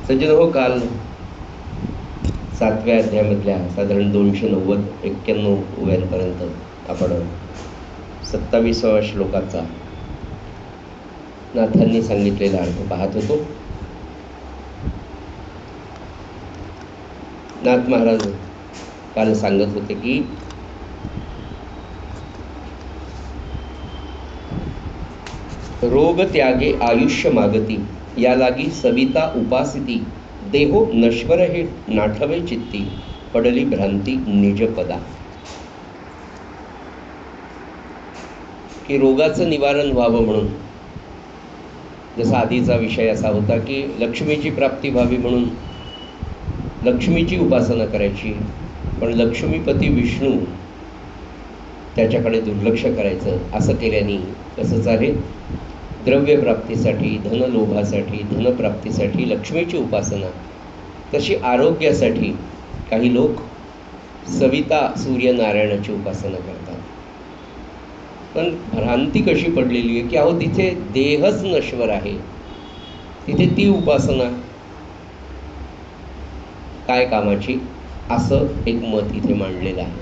सज्जन हो, काल 7व्या अध्यायामधल्या साधारण 290-91 ओव्यांपर्यंत आपण 27व्या श्लोकाचा नाथांनी सांगितलेला अर्थ पाहत होतो. नाथ महाराज काल सांगत होते की रोग त्यागे आयुष्य मागती, या लागी सविता उपासिती, देहो नश्वर हे नाठवे चित्ती, पडली भ्रांती निजपदा. की रोगाचं निवारण व्हावं म्हणून, जसा आधीचा विषय असा होता की लक्ष्मीची प्राप्ती व्हावी म्हणून लक्ष्मीची उपासना करायची, पण लक्ष्मीपती विष्णू त्याच्याकडे दुर्लक्ष करायचं. असं केल्याने कसं चालेल? द्रव्यप्राप्तीसाठी, धनलोभासाठी, धनप्राप्तीसाठी लक्ष्मीची उपासना, तशी आरोग्यासाठी काही लोक सविता सूर्यनारायणाची उपासना करतात. पण भ्रांती कशी पडलेली आहे की अहो तिथे देहच नश्वर आहे, तिथे ती उपासना काय कामाची, असं एक मत इथे मांडलेलं आहे.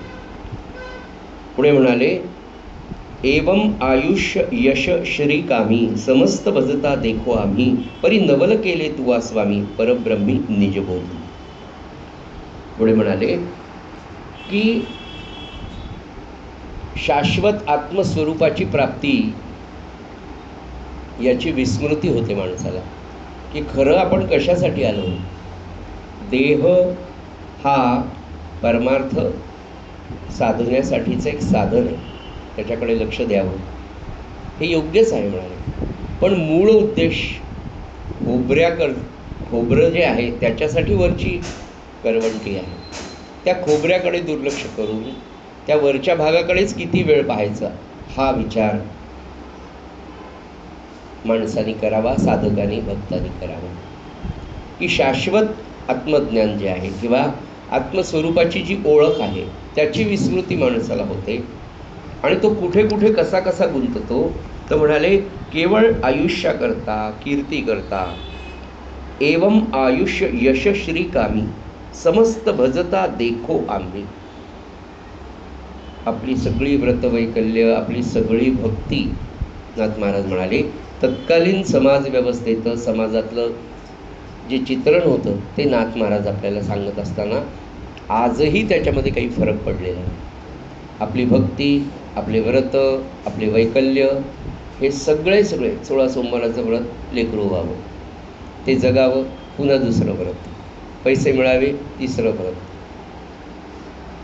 पुढे म्हणाले, एवं आयुष्य यश श्री कामी, समस्त भजता देखो आम्ही, परी नवल केले तुवा स्वामी, परब्रह्मी निजबोधी. पुढे म्हणाले की शाश्वत आत्मस्वरूपाची प्राप्ती याची विस्मृती होते माणसाला, की खरं आपण कशासाठी आलो. देह हा परमार्थ साधण्यासाठीचं एक साधन आहे, त्याच्याकडे लक्ष द्यावं हे योग्यच आहे म्हणाले. पण मूळ उद्देश खोबरं जे आहे त्याच्यासाठी वरची करवंटी आहे. त्या खोबऱ्याकडे दुर्लक्ष करून त्या वरच्या भागाकडेच किती वेळ पाहायचा, हा विचार माणसाने करावा, साधकाने भक्तांनी करावा. की शाश्वत आत्मज्ञान जे आहे किंवा आत्मस्वरूपाची जी ओळख आहे त्याची विस्मृती माणसाला होते. आणि तो कुठे कुठे कसा कसा गुंततो. तर म्हणाले, केवळ आयुष्याकरता, कीर्ती करता, एवं आयुष्य यशश्री कामी, समस्त भजता देखो आम्ही. आपली सगळी व्रतवैकल्य, आपली सगळी भक्ती, नाथ महाराज म्हणाले, तत्कालीन समाज व्यवस्थेचं, समाजातलं जे चित्रण होतं ते नाथ महाराज आपल्याला सांगत असताना आजही त्याच्यामध्ये काही फरक पडलेला नाही. आपली भक्ती, आपले व्रत, आपले वैकल्य, हे सगळे 16 सोमवाराचं व्रत लेकरू व्हावं, ते जगावं, पुन्हा दुसरं व्रत, पैसे मिळावे, तिसरं व्रत,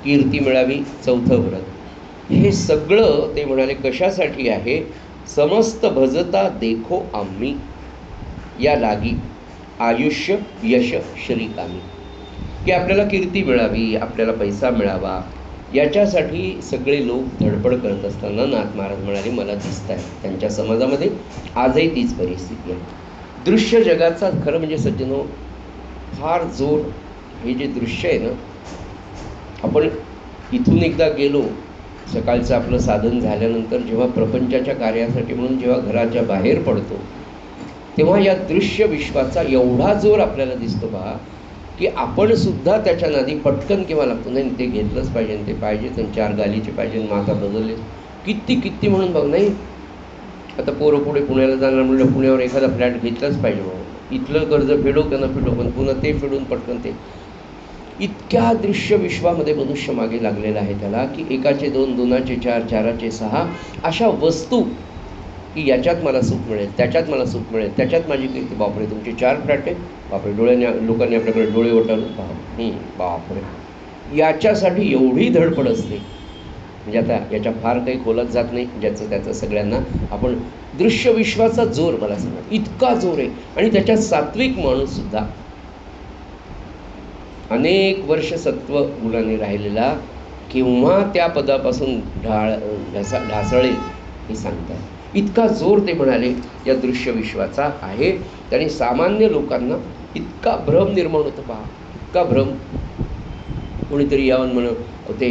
कीर्ती मिळावी, चौथं व्रत. हे सगळं ते म्हणाले कशासाठी आहे. समस्त भजता देखो आम्ही, या लागी आयुष्य यश श्रीकामी, की आपल्याला कीर्ती मिळावी, आपल्याला पैसा मिळावा, याच्यासाठी सगळे लोक धडपड करत असताना नाथ महाराज म्हणाले, मला दिसत आहे त्यांच्या समाजामध्ये आजही तीच परिस्थिती आहे. दृश्य जगाचा खरं म्हणजे सज्जनो फार जोर, हे जे दृश्य आहे ना, आपण इथून एकदा गेलो, सकाळचं आपलं साधन झाल्यानंतर जेव्हा प्रपंचाच्या कार्यासाठी म्हणून जेव्हा घराच्या बाहेर पडतो, तेव्हा या दृश्य विश्वाचा एवढा जोर आपल्याला दिसतो पहा, की आपण सुद्धा त्याच्या नादी पटकन केव्हा लागतो. नाही ते घेतलंच पाहिजे, ते पाहिजे, त्यांनी 4 गालीचे पाहिजे, माता बदलले, किती म्हणून बघ. नाही आता पोरं पुढे पुण्याला जाणार म्हणलं, पुण्यावर एखादा फ्लॅट घेतलाच पाहिजे बाबा, इथलं कर्ज फेडो का न फेडो, पण पुन्हा ते फेडून पटकन ते. इतक्या दृश्य विश्वामध्ये मनुष्य मागे लागलेला आहे त्याला, की 1चे 2, 2चे 4, 4चे 6 अशा वस्तू, की याच्यात मला सुख मिळेल, त्याच्यात मला सुख मिळेल, त्याच्यात माझी कीर्ती. बापरे, तुमचे 4 फ्लॅट आहे, बापरे, डोळ्याने लोकांनी आपल्याकडे डोळे ओटाळून, बापरे, याच्यासाठी एवढी धडपड असते. म्हणजे आता याच्या फार काही खोलात जात नाही, ज्याचं त्याचं सगळ्यांना आपण दृश्य विश्वाचा जोर, मला सांगा इतका जोर आहे. आणि त्याच्यात सात्विक माणूससुद्धा अनेक वर्ष सत्व गुणाने राहिलेला केव्हा त्या पदापासून ढासळेल हे सांगतात. इतका जोर ते म्हणाले या दृश्य विश्वाचा आहे. त्याने सामान्य लोकांना इतका भ्रम निर्माण होतो पहा, इतका भ्रम. कोणीतरी यावं म्हणत ते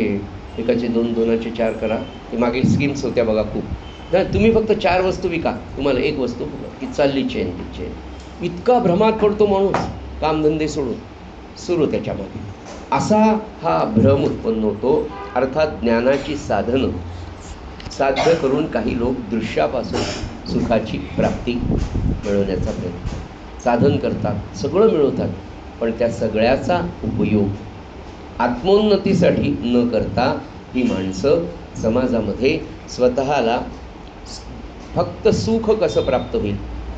1चे 2, 2चे 4 करा, ते मागे स्कीम्स होत्या बघा खूप. नाही तुम्ही फक्त 4 वस्तू विका, तुम्हाला 1 वस्तू की चालली चेन ती चेन. इतका भ्रमात पडतो माणूस. कामधंदे सोडून सुरू त्याच्यामध्ये, असा हा भ्रम उत्पन्न होतो. अर्थात ज्ञानाची साधनं साध्य करून काही लोक दृश्यापासून सुखाची प्राप्ती मिळवण्याचा प्रयत्न साधन करतात, सगळं मिळवतात, पण त्या सगळ्याचा उपयोग आत्मोन्नतीसाठी न करता ही माणसं समाजामध्ये स्वतःला फक्त सुख कसं प्राप्त होईल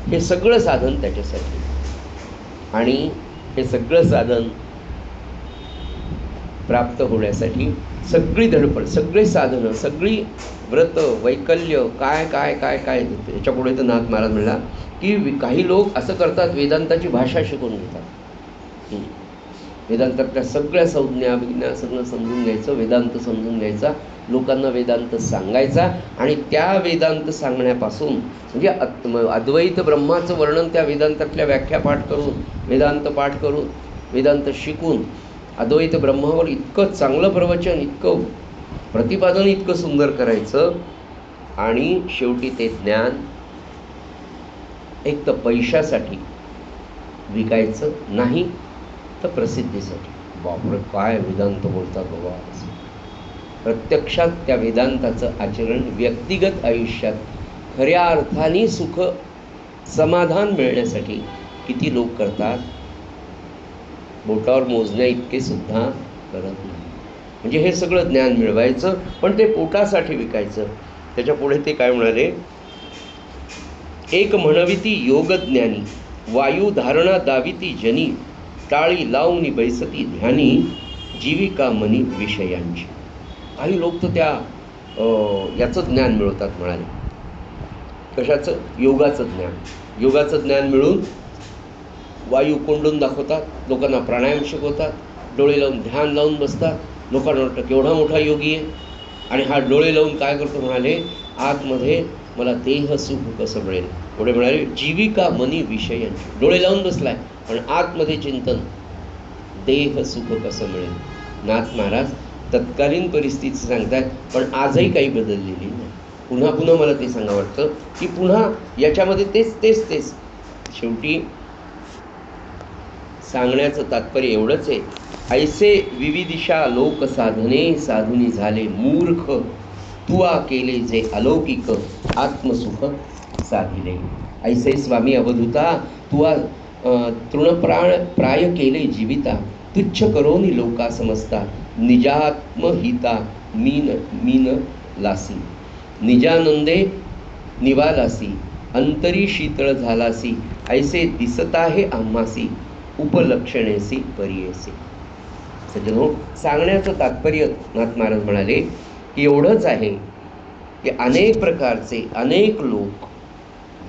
हे सगळं साधन त्याच्यासाठी, आणि हे सगळं साधन प्राप्त होण्यासाठी सगळी धडपड, सगळे साधनं, सगळी व्रत वैकल्य काय काय काय काय याच्यापुढे तर नाथ महाराज म्हणला की काही लोक असं करतात, वेदांताची भाषा शिकून घेतात. वेदांतातल्या सगळ्या संज्ञा विज्ञा सगळं समजून घ्यायचं, वेदांत समजून घ्यायचा, लोकांना वेदांत सांगायचा, आणि त्या वेदांत सांगण्यापासून म्हणजे अद्वैत ब्रह्माचं वर्णन त्या वेदांतातल्या व्याख्या पाठ करून, वेदांत पाठ करून, वेदांत शिकून अद्वैत ब्रह्मावर इतकं चांगलं प्रवचन, इतकं प्रतिपादन इतकं सुंदर करायचं, आणि शेवटी ते ज्ञान एक तर पैशासाठी विकायचं, नाही तर प्रसिद्धीसाठी. बापरे काय वेदांत बोलतात बाबा. प्रत्यक्षात त्या वेदांताचं आचरण व्यक्तिगत आयुष्यात खऱ्या अर्थाने सुख समाधान मिळण्यासाठी किती लोक करतात, बोटावर मोजण्या इतके सुद्धा करत नाही. म्हणजे हे सगळं ज्ञान मिळवायचं, पण ते पोटासाठी विकायचं. त्याच्या पुढे ते काय म्हणाले, एक म्हणविती योगज्ञानी, वायू धारणा दाविती जनी, टाळी लावणी बैसती ध्यानी, जीविका मनी विषयांची. काही लोक तर त्या याचं ज्ञान मिळवतात म्हणाले. कशाचं? योगाचं ज्ञान. योगाचं ज्ञान मिळून वायू कोंडून दाखवतात, लोकांना प्राणायाम शिकवतात, डोळे लावून ध्यान लावून बसतात, लोकांना वाटतं केवढा मोठा योगी आहे. आणि हा डोळे लावून काय करतो म्हणाले, आतमध्ये मला देह सुख कसं मिळेल. पुढे म्हणाले जीविका मनी विषयांची. डोळे लावून बसलाय पण आतमध्ये चिंतन, देह सुख कसं मिळेल. नाथ महाराज तत्कालीन परिस्थिती सांगतात, पण आजही काही बदललेली नाही. पुन्हा पुन्हा मला ते सांगा वाटतं की पुन्हा याच्यामध्ये तेच तेच तेच. शेवटी सांगण्याचं तात्पर्य एवढंच आहे, ऐसे विविदिशा लोक साधने, साधुनी झाले मूर्ख, तुआ केले जे अलौकिक, आत्मसुख साधिले. ऐसे स्वामी अवधूता, तुआ तृणप्राण प्राय केले जीविता, तुच्छ करोनी लोका समजता, निजात्महिता मीन मीन लासी, निजानंदे निवालासी, अंतरी शीतळ झालासी, ऐसे दिसता हे आम्हासी, उपलक्षणेसी परियेसी. सज्जनो, सांगण्याचं तात्पर्य नाथ महाराज म्हणाले की एवढंच आहे की अनेक प्रकारचे अनेक लोक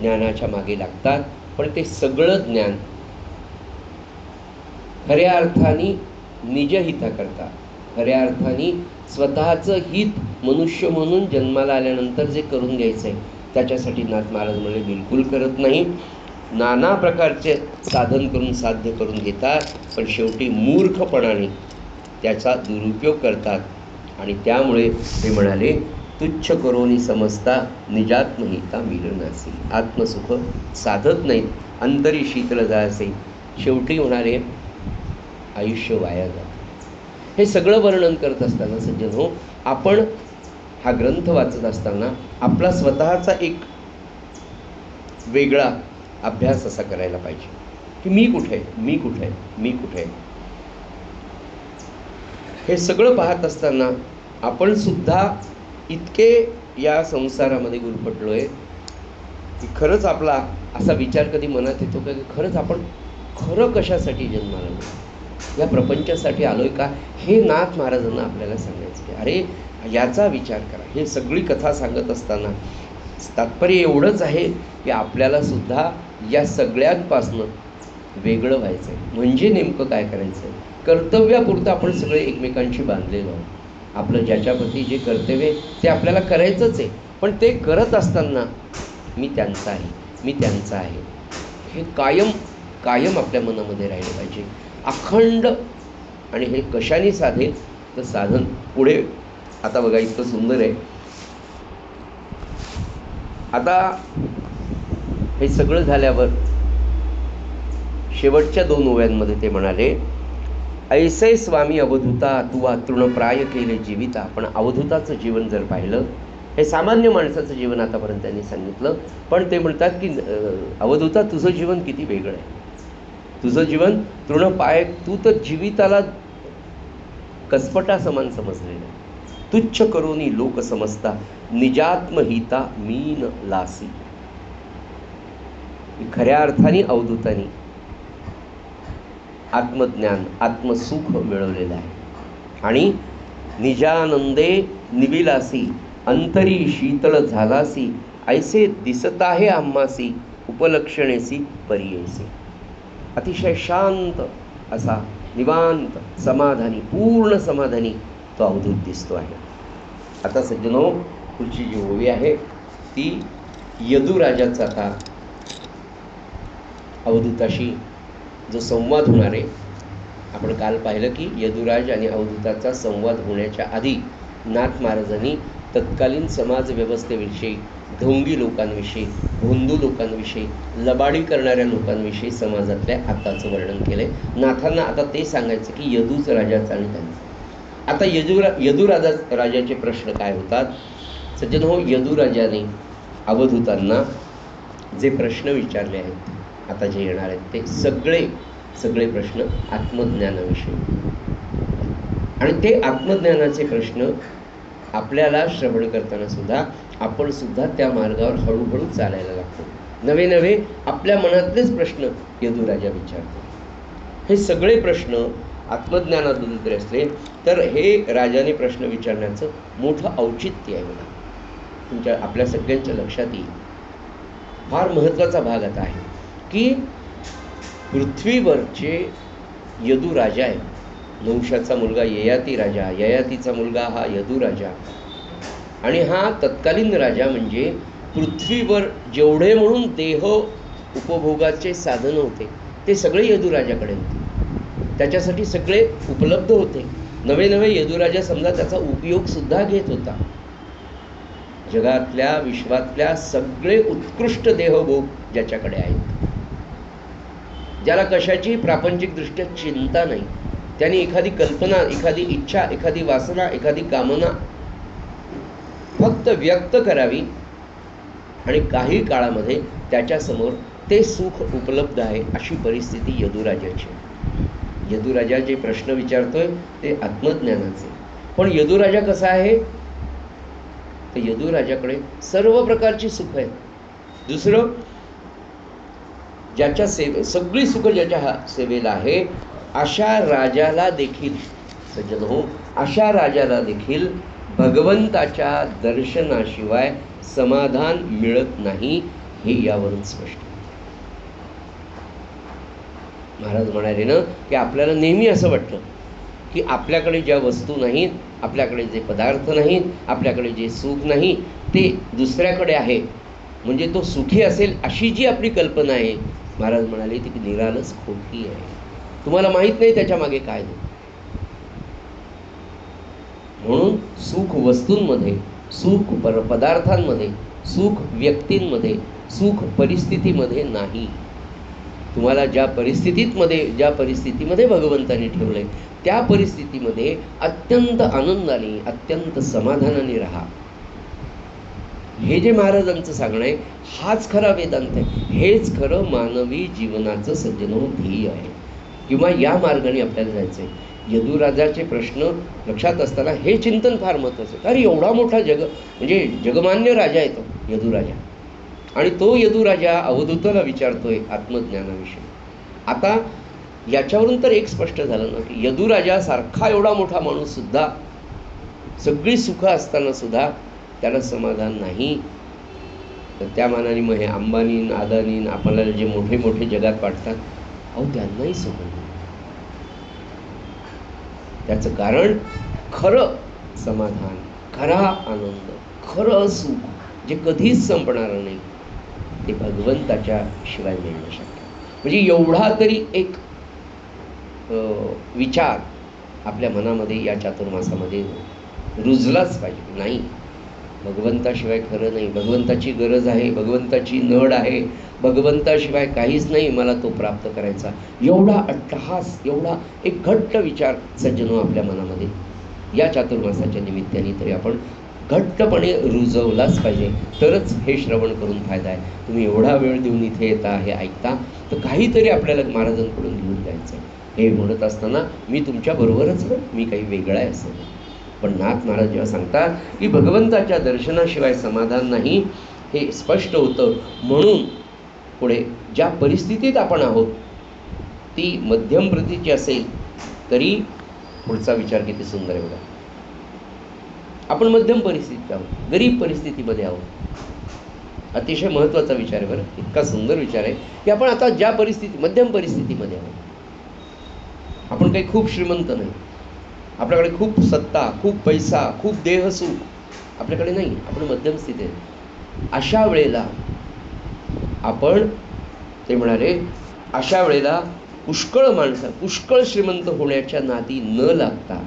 ज्ञानाच्या मागे लागतात, पण ते सगळं ज्ञान खऱ्या अर्थाने निजहिता करतात. खऱ्या अर्थाने स्वतःचं हित मनुष्य म्हणून जन्माला आल्यानंतर जे करून घ्यायचं आहे त्याच्यासाठी नाथ महाराज म्हणाले बिलकुल करत नाही. नाना प्रकारचे साधन करून साध्य करून घेतात, पण शेवटी मूर्खपणाने त्याचा दुरुपयोग करतात. आणि त्यामुळे ते म्हणाले तुच्छ करोनी समजता, निजात्महिता मिलनासी. आत्मसुख साधत नाहीत, अंतरी शीतल जायचे. शेवटी म्हणाले आयुष्य वाया जातं. हे सगळं वर्णन करत असताना सज्जन हो, आपण हा ग्रंथ वाचत असताना आपला स्वतःचा एक वेगळा अभ्यास असा करायला पाहिजे की मी कुठे आहे, मी कुठे आहे, मी कुठे आहे. हे सगळं पाहत असताना आपण सुद्धा इतके या संसारामध्ये गुरफटलो आहे की खरंच आपला असा विचार कधी मनात येतो का की खरंच आपण खरं कशासाठी जन्माला आलो, या प्रपंचासाठी आलोय का. हे नाथ महाराजांना आपल्याला सांगायचं की अरे याचा विचार करा. हे सगळी कथा सांगत असताना तात्पर्य एवढंच आहे की आपल्याला सुद्धा या सगळ्यांपासनं वेगळं व्हायचं आहे. म्हणजे नेमकं काय करायचं आहे, कर्तव्यापुरतं आपण सगळे एकमेकांशी बांधलेलो आहोत. आपलं ज्याच्याप्रती जे कर्तव्य ते आपल्याला करायचंच आहे, पण ते करत असताना मी त्यांचा आहे, मी त्यांचा आहे, हे कायम कायम आपल्या मनामध्ये राहिलं पाहिजे, अखंड. आणि हे कशाने साधेल तर साधन पुढे आता बघा इतकं सुंदर आहे. आता हे सगळं झाल्यावर शेवटच्या 2 ओव्यांमध्ये ते म्हणाले, ऐसे स्वामी अवधूता तू तृणप्राय केले जीविता. पण अवधूताचं जीवन जर पाहिलं, हे सामान्य माणसाचं जीवन आतापर्यंत त्यांनी सांगितलं, पण ते म्हणतात की अवधूता तुझं जीवन किती वेगळं आहे. तुझं जीवन तृणपाय, तू तर जीविताला कसपटा समान समजलेलं आहे. तुच्छ करोनी लोक समजता निजात्महिता मीन लासी. खऱ्या अर्थाने अवधूतानी आत्मज्ञान, आत्मसुख मिळवलेलं आहे. आणि निजानंदे निविलासी अंतरी शीतळ झालासी ऐसे दिसत आहे आम्हासी उपलक्षणेसी परियेसी. अतिशय शांत असा, निवांत, समाधानी, पूर्ण समाधानी तो अवधूत दिसतो आहे. आता सज्जनो, पुढची जी ओवी आहे ती यदुराजाचा आता अवधूताशी जो संवाद होणार आहे. आपण काल पाहिलं की यदुराज आणि अवधूताचा संवाद होण्याच्या आधी नाथ महाराजांनी तत्कालीन समाजव्यवस्थेविषयी, ढोंगी लोकांविषयी, भोंदू लोकांविषयी, लबाडी करणाऱ्या लोकांविषयी समाजातल्या आताचं वर्णन केलं आहे. नाथांना आता ते सांगायचं की यदूच राजाचा आणि त्यांचा. आता यदुराजाचे प्रश्न काय होतात सज्जन हो. यदुराजाने अवधूतांना जे प्रश्न विचारले आहेत, आता जे येणार आहेत ते सगळे प्रश्न आत्मज्ञानाविषयी. आणि ते आत्मज्ञानाचे प्रश्न आपल्याला श्रवण करताना सुद्धा आपण सुद्धा त्या मार्गावर हळूहळू चालायला लागतो. नवे नवे आपल्या मनातलेच प्रश्न यदुराजा विचारतो. हे सगळे प्रश्न आत्मज्ञानाबद्दल जरी असले तर हे राजाने प्रश्न विचारण्याचं मोठं औचित्य आहे. मला आपल्या सगळ्यांच्या लक्षात येईल. फार महत्त्वाचा भाग आता आहे की पृथ्वीवरचे यदुराजा आहे. नहुषाचा मुलगा ययाती राजा, ययातीचा मुलगा हा यदुराजा, आणि हा तत्कालीन राजा म्हणजे पृथ्वीवर जेवढे म्हणून देह उपभोगाचे साधन होते ते सगळे यदुराजाकडे होते. त्याच्यासाठी सगळे उपलब्ध होते. नवे नवे यदुराजा समजा त्याचा उपयोगसुद्धा घेत होता. जगातल्या, विश्वातल्या सगळे उत्कृष्ट देहभोग ज्याच्याकडे आहेत, ज्याला कशाची प्रापंचिकदृष्ट्या चिंता नाही, त्याने एखादी कल्पना, एखादी इच्छा, एखादी वासना, एखादी कामना फक्त व्यक्त करावी आणि काही काळामध्ये त्याच्यासमोर ते सुख उपलब्ध आहे, अशी परिस्थिती यदुराजाची. यदुराजा जे प्रश्न विचारतोय ते आत्मज्ञानाचे. पण यदुराजा कसा आहे तर यदुराजाकडे सर्व प्रकारची सुख आहेत. दुसरं, ज्याच्या सगळी सुख ज्याच्या सेवेला आहे अशा राजाला देखील सज्जन हो, अशा राजाला देखील भगवंताच्या दर्शनाशिवाय समाधान मिळत नाही, हे यावरून स्पष्ट. महाराज म्हणाले ना की आपल्याला नेहमी असं वाटतं की आपल्याकडे ज्या वस्तू नाहीत, आपल्याकडे जे पदार्थ नाहीत, आपल्याकडे जे सुख नाही ते दुसऱ्याकडे आहे, म्हणजे तो सुखी असेल अशी जी आपली कल्पना आहे, महाराज म्हणाले ती निरालच खोटी आहे. तुम्हाला माहीत नाही त्याच्या मागे काय होतं. म्हणून सुख वस्तूंमध्ये, सुख पदार्थांमध्ये, सुख व्यक्तींमध्ये, सुख परिस्थितीमध्ये नाही. तुम्हाला ज्या परिस्थितीमध्ये भगवंताने ठेवलंय त्या परिस्थितीमध्ये अत्यंत आनंदाने, अत्यंत समाधानाने राहा. हे जे महाराजांचं सांगणं आहे हाच खरा वेदांत आहे. हेच खरं मानवी जीवनाचं सज्जन ध्येय आहे, किंवा या मार्गाने आपल्याला जायचं आहे. यदुराजाचे प्रश्न लक्षात असताना हे चिंतन फार महत्त्वाचं आहे. अरे एवढा मोठा म्हणजे जगमान्य राजा आहे तो यदुराजा, आणि तो यदुराजा अवधूताला विचारतोय आत्मज्ञानाविषयी. आता याच्यावरून तर एक स्पष्ट झालं ना की यदुराजासारखा एवढा मोठा माणूस सुद्धा, सगळी सुख असताना सुद्धा त्याला समाधान नाही. तर त्या मानाने मग हे अंबानीन, अदानीन, आपल्याला जे मोठे मोठे जगात वाटतात, अहो त्यांनाही सुख नाही. त्याचं कारण खरं समाधान, खरा आनंद, खरं सुख जे कधीच संपणार नाही ते भगवंताच्या शिवाय मिळणं शक्य. म्हणजे एवढा तरी एक विचार आपल्या मनामध्ये या चातुर्मासामध्ये रुजलाच पाहिजे. नाही, भगवंताशिवाय खरं नाही. भगवंताची गरज आहे, भगवंताची नड आहे, भगवंताशिवाय काहीच नाही, मला तो प्राप्त करायचा. एवढा अट्टहास, एवढा एक घट्ट विचार सज्जनो आपल्या मनामध्ये या चातुर्मासाच्या निमित्ताने तरी आपण घट्टपणे रुजवलाच पाहिजे. तरच हे श्रवण करून फायदा आहे. तुम्ही एवढा वेळ देऊन इथे येता, हे ऐकता, तर काहीतरी आपल्याला महाराजांकडून घेऊन जायचं. हे म्हणत असताना मी तुमच्याबरोबरच ना, मी काही वेगळा आहे असं. पण नाथ महाराज जेव्हा सांगतात की भगवंताच्या दर्शनाशिवाय समाधान नाही, हे स्पष्ट होतं. म्हणून पुढे ज्या परिस्थितीत आपण आहोत ती मध्यम प्रतीची असेल तरी पुढचा विचार किती सुंदर आहे बघा. आपण मध्यम परिस्थितीत आहोत, गरीब परिस्थितीमध्ये आहोत. अतिशय महत्त्वाचा विचार आहे बरं, इतका सुंदर विचार आहे की आपण आता ज्या मध्यम परिस्थितीमध्ये आहोत. आपण काही खूप श्रीमंत नाही, आपल्याकडे खूप सत्ता, खूप पैसा, खूप देहसुख आपल्याकडे नाही, आपण मध्यम स्थितीत आहे. अशा वेळेला आपण ते म्हणाले, अशा वेळेला पुष्कळ श्रीमंत होण्याच्या नादी न लागता,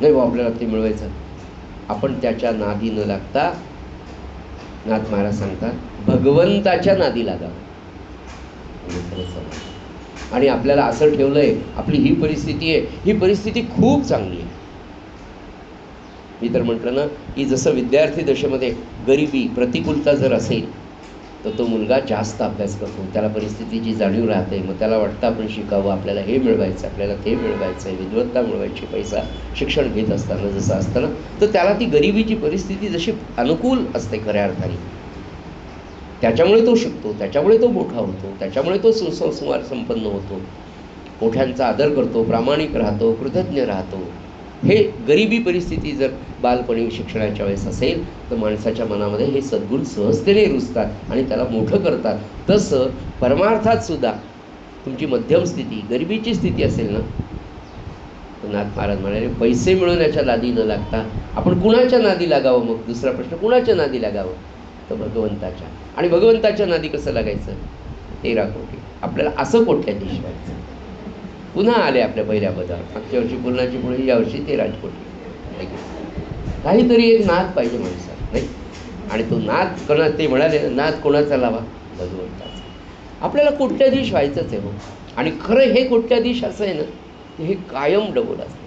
नाही बा आपल्याला ते मिळवायचं, आपण त्याच्या नादी न लागता नाथ महाराज सांगतात भगवंताच्या नादी लागावं. आणि आपल्याला असं ठेवलंय, आपली ही परिस्थिती आहे, ही परिस्थिती खूप चांगली आहे. मी तर म्हटलं ना की जसं विद्यार्थी दशेमध्ये गरिबी, प्रतिकूलता जर असेल तर तो मुलगा जास्त अभ्यास करतो, त्याला परिस्थितीची जाणीव राहते. मग त्याला वाटतं आपण शिकावं, आपल्याला हे मिळवायचं, आपल्याला ते मिळवायचं आहे, विद्वत्ता मिळवायची, पैसा शिक्षण घेत असताना जसं असतं ना, तर त्याला ती गरिबीची परिस्थिती जशी अनुकूल असते खऱ्या अर्थाने, त्याच्यामुळे तो शिकतो, त्याच्यामुळे तो मोठा होतो, त्याच्यामुळे तो सुसंस्कार संपन्न होतो, मोठ्यांचा आदर करतो, प्रामाणिक राहतो, कृतज्ञ राहतो. हे गरिबी परिस्थिती जर बालपणी शिक्षणाच्या वेळेस असेल तर माणसाच्या मनामध्ये हे सद्गुण सहजतेने रुजतात आणि त्याला मोठं करतात. तसं परमार्थात सुद्धा तुमची मध्यम स्थिती, गरिबीची स्थिती असेल ना, तर नाथ महाराज म्हणाले पैसे मिळवण्याच्या नादी न लागता आपण कुणाच्या नादी लागावं. मग दुसरा प्रश्न, कुणाच्या नादी लागावं? तर भगवंताच्या. आणि भगवंताच्या नादी कसं लागायचं? 13 कोटी. आपल्याला असं कोट्याधीश व्हायचं. पुन्हा आले आपल्या पहिल्या पदावर, मागच्या वर्षी पूर्णाची पुढे, यावर्षी 13 कोटी. काहीतरी एक नाद पाहिजे माणसाला, नाही? आणि तो नाद ते म्हणाले, नाद कोणाचा लावा? भगवंताचा. आपल्याला कोट्याधीश व्हायचंच आहे हो. आणि खरं हे कोट्याधीश असं आहे ना, हे कायम डबल असतं.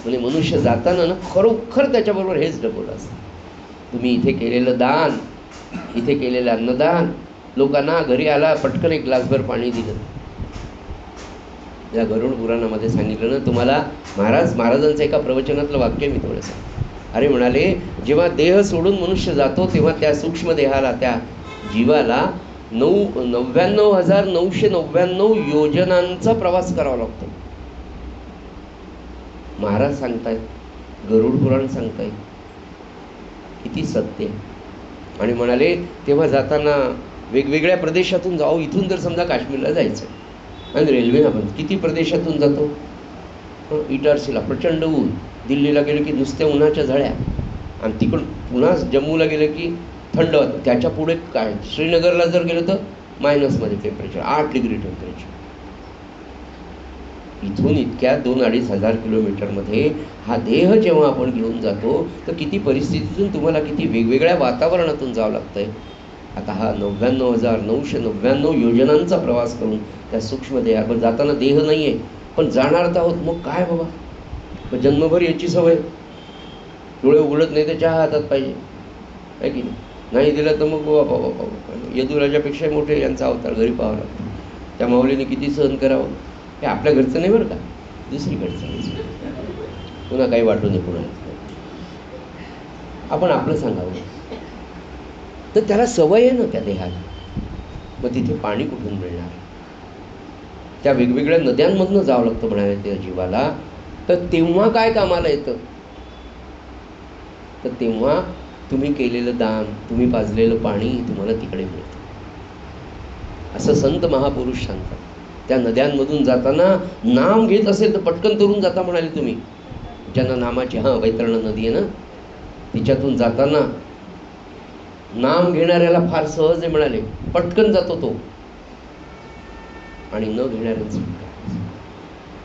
म्हणजे मनुष्य जाताना ना खरोखर त्याच्याबरोबर हेच डबल असतं. तुम्ही इथे केलेलं दान, इथे केलेलं अन्नदान, लोकांना घरी आला पटकन एक ग्लासभर पाणी दिलं. या गरुड पुराणामध्ये सांगितलं ना तुम्हाला, महाराजांचं एका प्रवचनातलं वाक्य मी थोडंसं. अरे म्हणाले, जेव्हा देह सोडून मनुष्य जातो तेव्हा त्या सूक्ष्म देहाला, त्या जीवाला 99,999 योजनांचा प्रवास करावा लागतो. महाराज सांगतायत, गरुड पुराण सांगतायत, किती सत्य. आणि म्हणाले तेव्हा जाताना वेगवेगळ्या प्रदेशातून जाऊ. इथून जर समजा काश्मीरला जायचं आणि रेल्वेनं आपण किती प्रदेशातून जातो. इटारसीला प्रचंड ऊन, दिल्लीला गेलं की नुसत्या उन्हाच्या झळ्या, आणि तिकडून पुन्हा जम्मूला गेलं की थंड वाटतं. त्याच्या पुढे काय, श्रीनगरला जर गेलं तर मायनसमध्ये टेम्परेचर, 8 डिग्री टेम्परेचर. इथून इतक्या 2-2.5 हजार किलोमीटरमध्ये हा देह जेव्हा आपण घेऊन जातो तर किती परिस्थितीतून, तुम्हाला किती वेगवेगळ्या वातावरणातून जावं लागतंय. आता हा 99,999 योजनांचा प्रवास करून त्या सूक्ष्म देहावर जाताना देह नाही आहे, पण जाणार आहोत. मग काय बाबा, मग जन्मभर याची सवय. डोळे उघडत नाही तर चहा हातात पाहिजे, आहे की नाही दिलं तर मग बाबा यदुराजापेक्षा मोठे यांचा अवतार घरी पाहावा लागतो. त्या माऊलीने किती सहन करावं. हे आपल्या घरचं नाही बरं का, दुसरीकडचं. पुन्हा काही वाटू नये पुन्हा. आपण आपलं सांगावं. तर त्याला सवय आहे ना त्या देहाला. मग तिथे पाणी कुठून मिळणार? त्या वेगवेगळ्या नद्यांमधनं जावं लागतं म्हणाले त्या जीवाला. तर तेव्हा काय कामाला येतं? तर तेव्हा तुम्ही केलेलं दान, तुम्ही पाजलेलं पाणी तुम्हाला तिकडे मिळतं. असं संत महापुरुष सांगतात. त्या नद्यांमधून जाताना नाम घेत असेल तर पटकन तरून जाता म्हणाले तुम्ही. ज्यांना नामाची, वैतरणा नदी आहे ना, तिच्यातून जाताना नाम घेणाऱ्याला फार सहज आहे म्हणाले, पटकन जातो तो. आणि न घेणाऱ्यांचं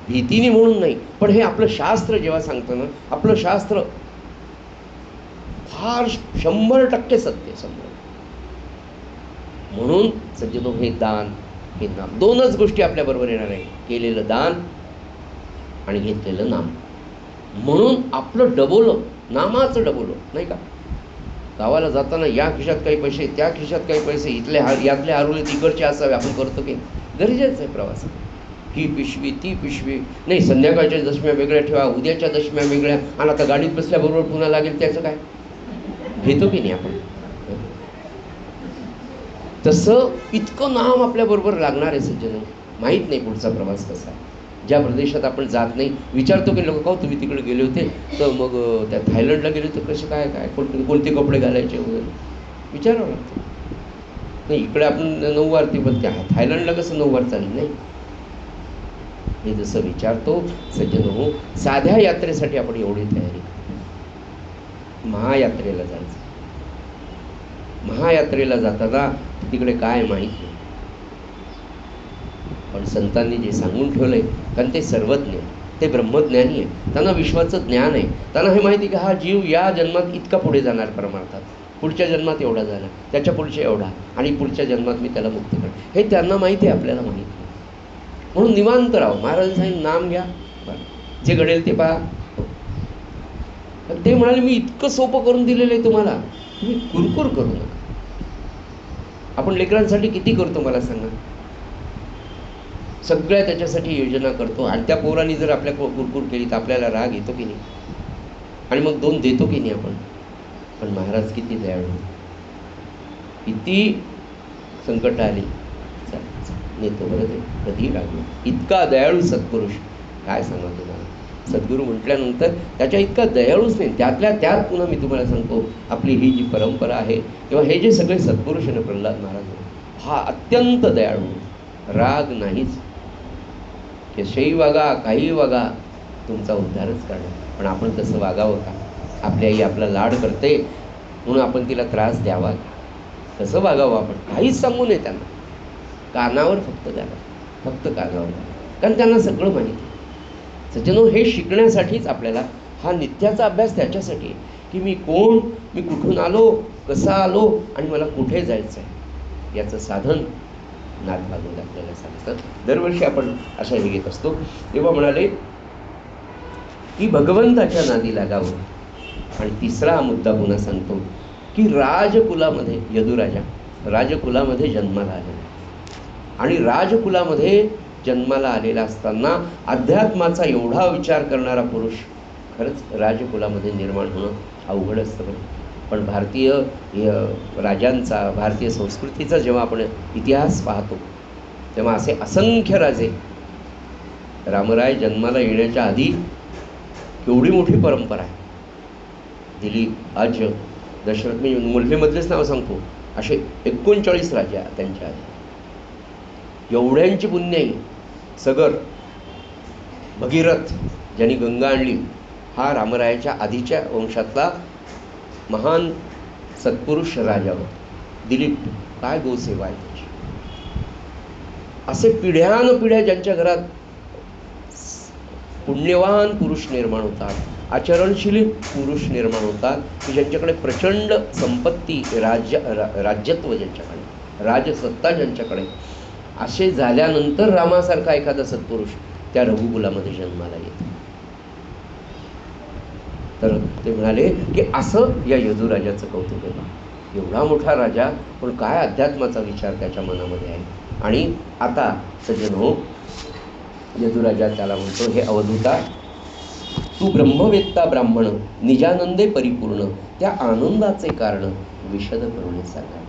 भीतीने म्हणून नाही, पण हे आपलं शास्त्र जेव्हा सांगतं ना, आपलं शास्त्र फार 100% सत्य. 100 म्हणून सज्जनो हे दान, हे नाम, दोनच गोष्टी आपल्याबरोबर येणार आहे, केलेलं दान आणि घेतलेलं नाम. म्हणून आपलं डबोलं, नामाचं डबोलं, नाही का? गावाला जाताना या खिशात काही पैसे, त्या खिशात काही पैसे, यातले हरवले तिकडचे असावे, आपण करतो की गरजेचं आहे प्रवासात. ही पिशवी, ती पिशवी, नाही संध्याकाळच्या दशम्या वेगळ्या ठेवा, उद्याच्या दशम्या वेगळ्या, आणि आता गाडीत बसल्याबरोबर पुन्हा लागेल त्याचं काय, घेतो की नाही आपण? तसं इतकं नाम आपल्याबरोबर लागणार आहे सज्जन, माहीत नाही पुढचा प्रवास कसा आहे. ज्या प्रदेशात आपण जात नाही, विचारतो की लोक, का तुम्ही तिकडे गेले होते, तर मग त्या थायलंडला गेले होते, कसे काय काय कोणते कपडे घालायचे वगैरे विचारावं लागतं. नाही इकडे आपण नऊवार, ते पण त्या थायलंडला कसं नऊवार चालेल, नाही हे जसं विचारतो सज्जन हो. साध्या यात्रेसाठी आपण एवढी तयारी, महायात्रेला जायचं, महायात्रेला जाताना तिकडे काय माहीत नाही, पण संतांनी जे सांगून ठेवलंय, कारण ते सर्वज्ञ, ते ब्रह्मज्ञानी आहे, त्यांना विश्वाचं ज्ञान आहे. त्यांना हे माहिती की हा जीव या जन्मात इतका पुढे जाणार परमार्थात, पुढच्या जन्मात एवढा जाणार, त्याच्या पुढच्या एवढा, आणि पुढच्या जन्मात मी त्याला मुक्त करणार, हे त्यांना माहिती आहे, आपल्याला माहिती नाही. म्हणून निवांत राहा. महाराज सांगितलं नाम घ्या, जे घडेल ते पहा. ते म्हणाले मी इतकं सोपं करून दिलेलं आहे तुम्हाला, तुम्ही कुरकुर करू नका. आपण लेकरांसाठी किती करतो मला सांगा, सगळ्या त्याच्यासाठी योजना करतो, आणि त्या पोरांनी जर आपल्या कुरकुर केली तर आपल्याला राग येतो की नाही, आणि मग दोन देतो की नाही आपण. पण महाराज किती दयाळू, किती संकट आली नेतो बरं, ते कधी लागलो, इतका दयाळू सत्पुरुष, काय सांगा तुम्हाला. सद्गुरू म्हटल्यानंतर त्याच्या इतका दयाळूच नाही. त्यातल्या त्यात पुन्हा मी तुम्हाला सांगतो, आपली ही जी परंपरा आहे किंवा हे जे सगळे सत्पुरुष आहे ना, प्रल्हाद महाराज हा अत्यंत दयाळू, राग नाहीच, कसेही वागा, काहीही वागा, तुमचा उद्धारच करणार. पण आपण तसं वागावं का? आपली आई आपला लाड करते म्हणून आपण तिला त्रास द्यावा, कसं वागावं आपण? काहीच सांगू नये त्यांना, कानावर फक्त द्यावं, फक्त कानावर द्यावं, कारण त्यांना सगळं माहिती आहे. सज्जनो हे शिकण्यासाठीच आपल्याला हा नित्याचा अभ्यास त्याच्यासाठी आहे की मी कोण, मी कुठून आलो, कसा आलो, आणि मला कुठे जायचं आहे, याचं साधन नाथभागवत आपल्याला सांगतात. दरवर्षी आपण अशा हे घेत असतो. तेव्हा म्हणाले की भगवंताच्या नादी लागावं. आणि तिसरा मुद्दा पुन्हा सांगतो की राजकुलामध्ये, यदुराजा राजकुलामध्ये जन्माला आलेला, आणि राजकुलामध्ये जन्माला आलेला असताना अध्यात्माचा एवढा विचार करणारा पुरुष खरंच राजकुलामध्ये निर्माण होणं अवघड असतं. पण भारतीय राजांचा, भारतीय संस्कृतीचा जेव्हा आपण इतिहास पाहतो तेव्हा असे असंख्य राजे, रामराय जन्माला येण्याच्या आधी केवढी मोठी परंपरा आहे. दिलीप, अज, दशरथ, मी मुल्फेमधलेच नाव सांगतो, असे 39 राजा त्यांच्या आधी. एवढ्यांची पुण्याई, सगर, भगीरथ ज्यांनी गंगा आणली, हा रामरायाच्या आधीच्या वंशातला महान सत्पुरुष राजा होता. दिलीप, काय गोसेवा आहे त्याची. असे पिढ्यानपिढ्या ज्यांच्या घरात पुण्यवान पुरुष निर्माण होतात, आचरणशील पुरुष निर्माण होतात, की ज्यांच्याकडे प्रचंड संपत्ती, राज्यत्व ज्यांच्याकडे, राजसत्ता ज्यांच्याकडे, असे झाल्यानंतर रामासारखा एखादा सत्पुरुष त्या रघुकुलामध्ये जन्माला येतो. तर ते म्हणाले की असं या यदुराजाचं कौतुक आहे. एवढा मोठा राजा, पण काय अध्यात्माचा विचार त्याच्या मनामध्ये आहे. आणि आता सज्जन हो, यदुराजा त्याला म्हणतो, हे अवधूता, तू ब्रह्मवेत्ता ब्राह्मण, निजानंदे परिपूर्ण, त्या आनंदाचे कारण विशद करून सांगा.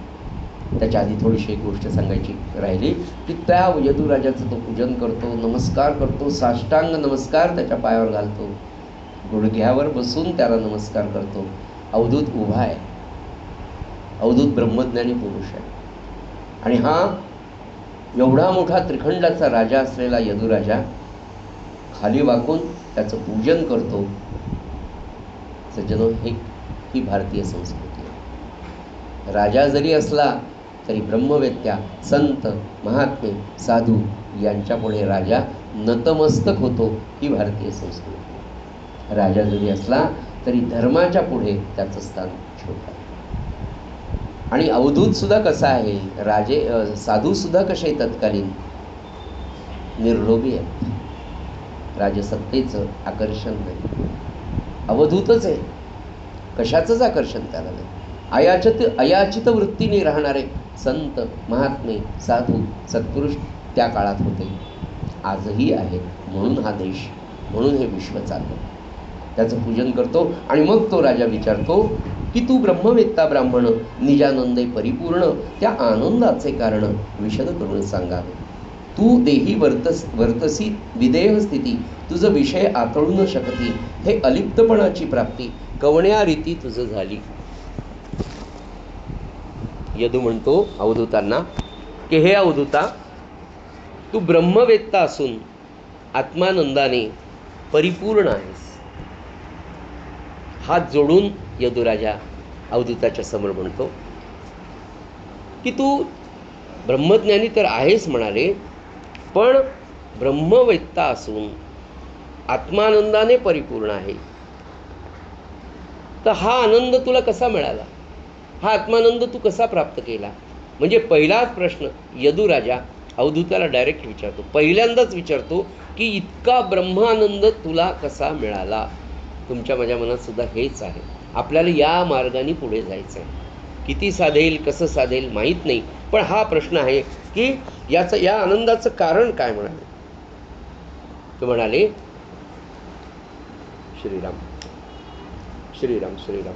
त्याच्या आधी थोडीशी एक गोष्ट सांगायची राहिली की त्या यदुराजाचं तो पूजन करतो, नमस्कार करतो, साष्टांग नमस्कार त्याच्या पायावर घालतो, गुडघ्यावर बसून त्याला नमस्कार करतो. अवधूत उभा आहे, अवधूत ब्रह्मज्ञानी पुरुष आहे. आणि हा एवढा मोठा त्रिखंडाचा राजा असलेला यदुराजा खाली वाकून त्याचं पूजन करतो. सज्जनो, ही भारतीय संस्कृती आहे. राजा जरी असला तरी ब्रह्मवेत्या, संत, महात्मे, साधू यांच्यापुढे राजा नतमस्तक होतो, ही भारतीय संस्कृती. राजा जरी असला तरी धर्माच्या पुढे त्याचं स्थान छोटं आहे. आणि अवधूत सुद्धा कसा आहे, साधू सुद्धा कसे तत्कालीन निर्लोभी आहेत, राजसत्तेचं आकर्षण नाही, अवधूतच आहे, कशाचंच आकर्षण त्याला नाही, अयाचित वृत्तीने राहणारे संत महात्मे साधू सत्पुरुष त्या काळात होते, आजही आहेत. म्हणून हा देश, म्हणून हे विश्व चाललं. त्याचं पूजन करतो आणि मग तो राजा विचारतो की तू ब्रह्मवेत्ता ब्राह्मण निजानंदे परिपूर्ण, त्या आनंदाचे कारण विशद करून सांगावे. तू देही वर्तसी विदेह स्थिती, तुझं विषय आतळू न शकती, हे अलिप्तपणाची प्राप्ती कवण्या रीती तुझं झाली. यदू म्हणतो अवधूतांना की हे अवधूता, तू ब्रह्मवेत्ता असून आत्मानंदाने परिपूर्ण आहेस. हात जोडून यदुराजा अवधूताच्या समोर म्हणतो की तू ब्रह्मज्ञानी तर आहेस म्हणाले, पण ब्रह्मवेत्ता असून आत्मानंदाने परिपूर्ण आहे. तर हा आनंद तुला कसा मिळाला, हा आत्मानंद तू कसा प्राप्त केला? म्हणजे पहिलाच प्रश्न यदुराजा अवधूताला डायरेक्ट विचारतो, पहिल्यांदाच विचारतो की इतका ब्रह्मानंद तुला कसा मिळाला? तुमच्या माझ्या मनात सुद्धा हेच आहे. आपल्याला या मार्गाने पुढे जायचं आहे. किती साधेल, कसं साधेल माहीत नाही, पण हा प्रश्न आहे की या आनंदाचं कारण काय म्हणाले? ते म्हणाले श्रीराम श्रीराम श्रीराम.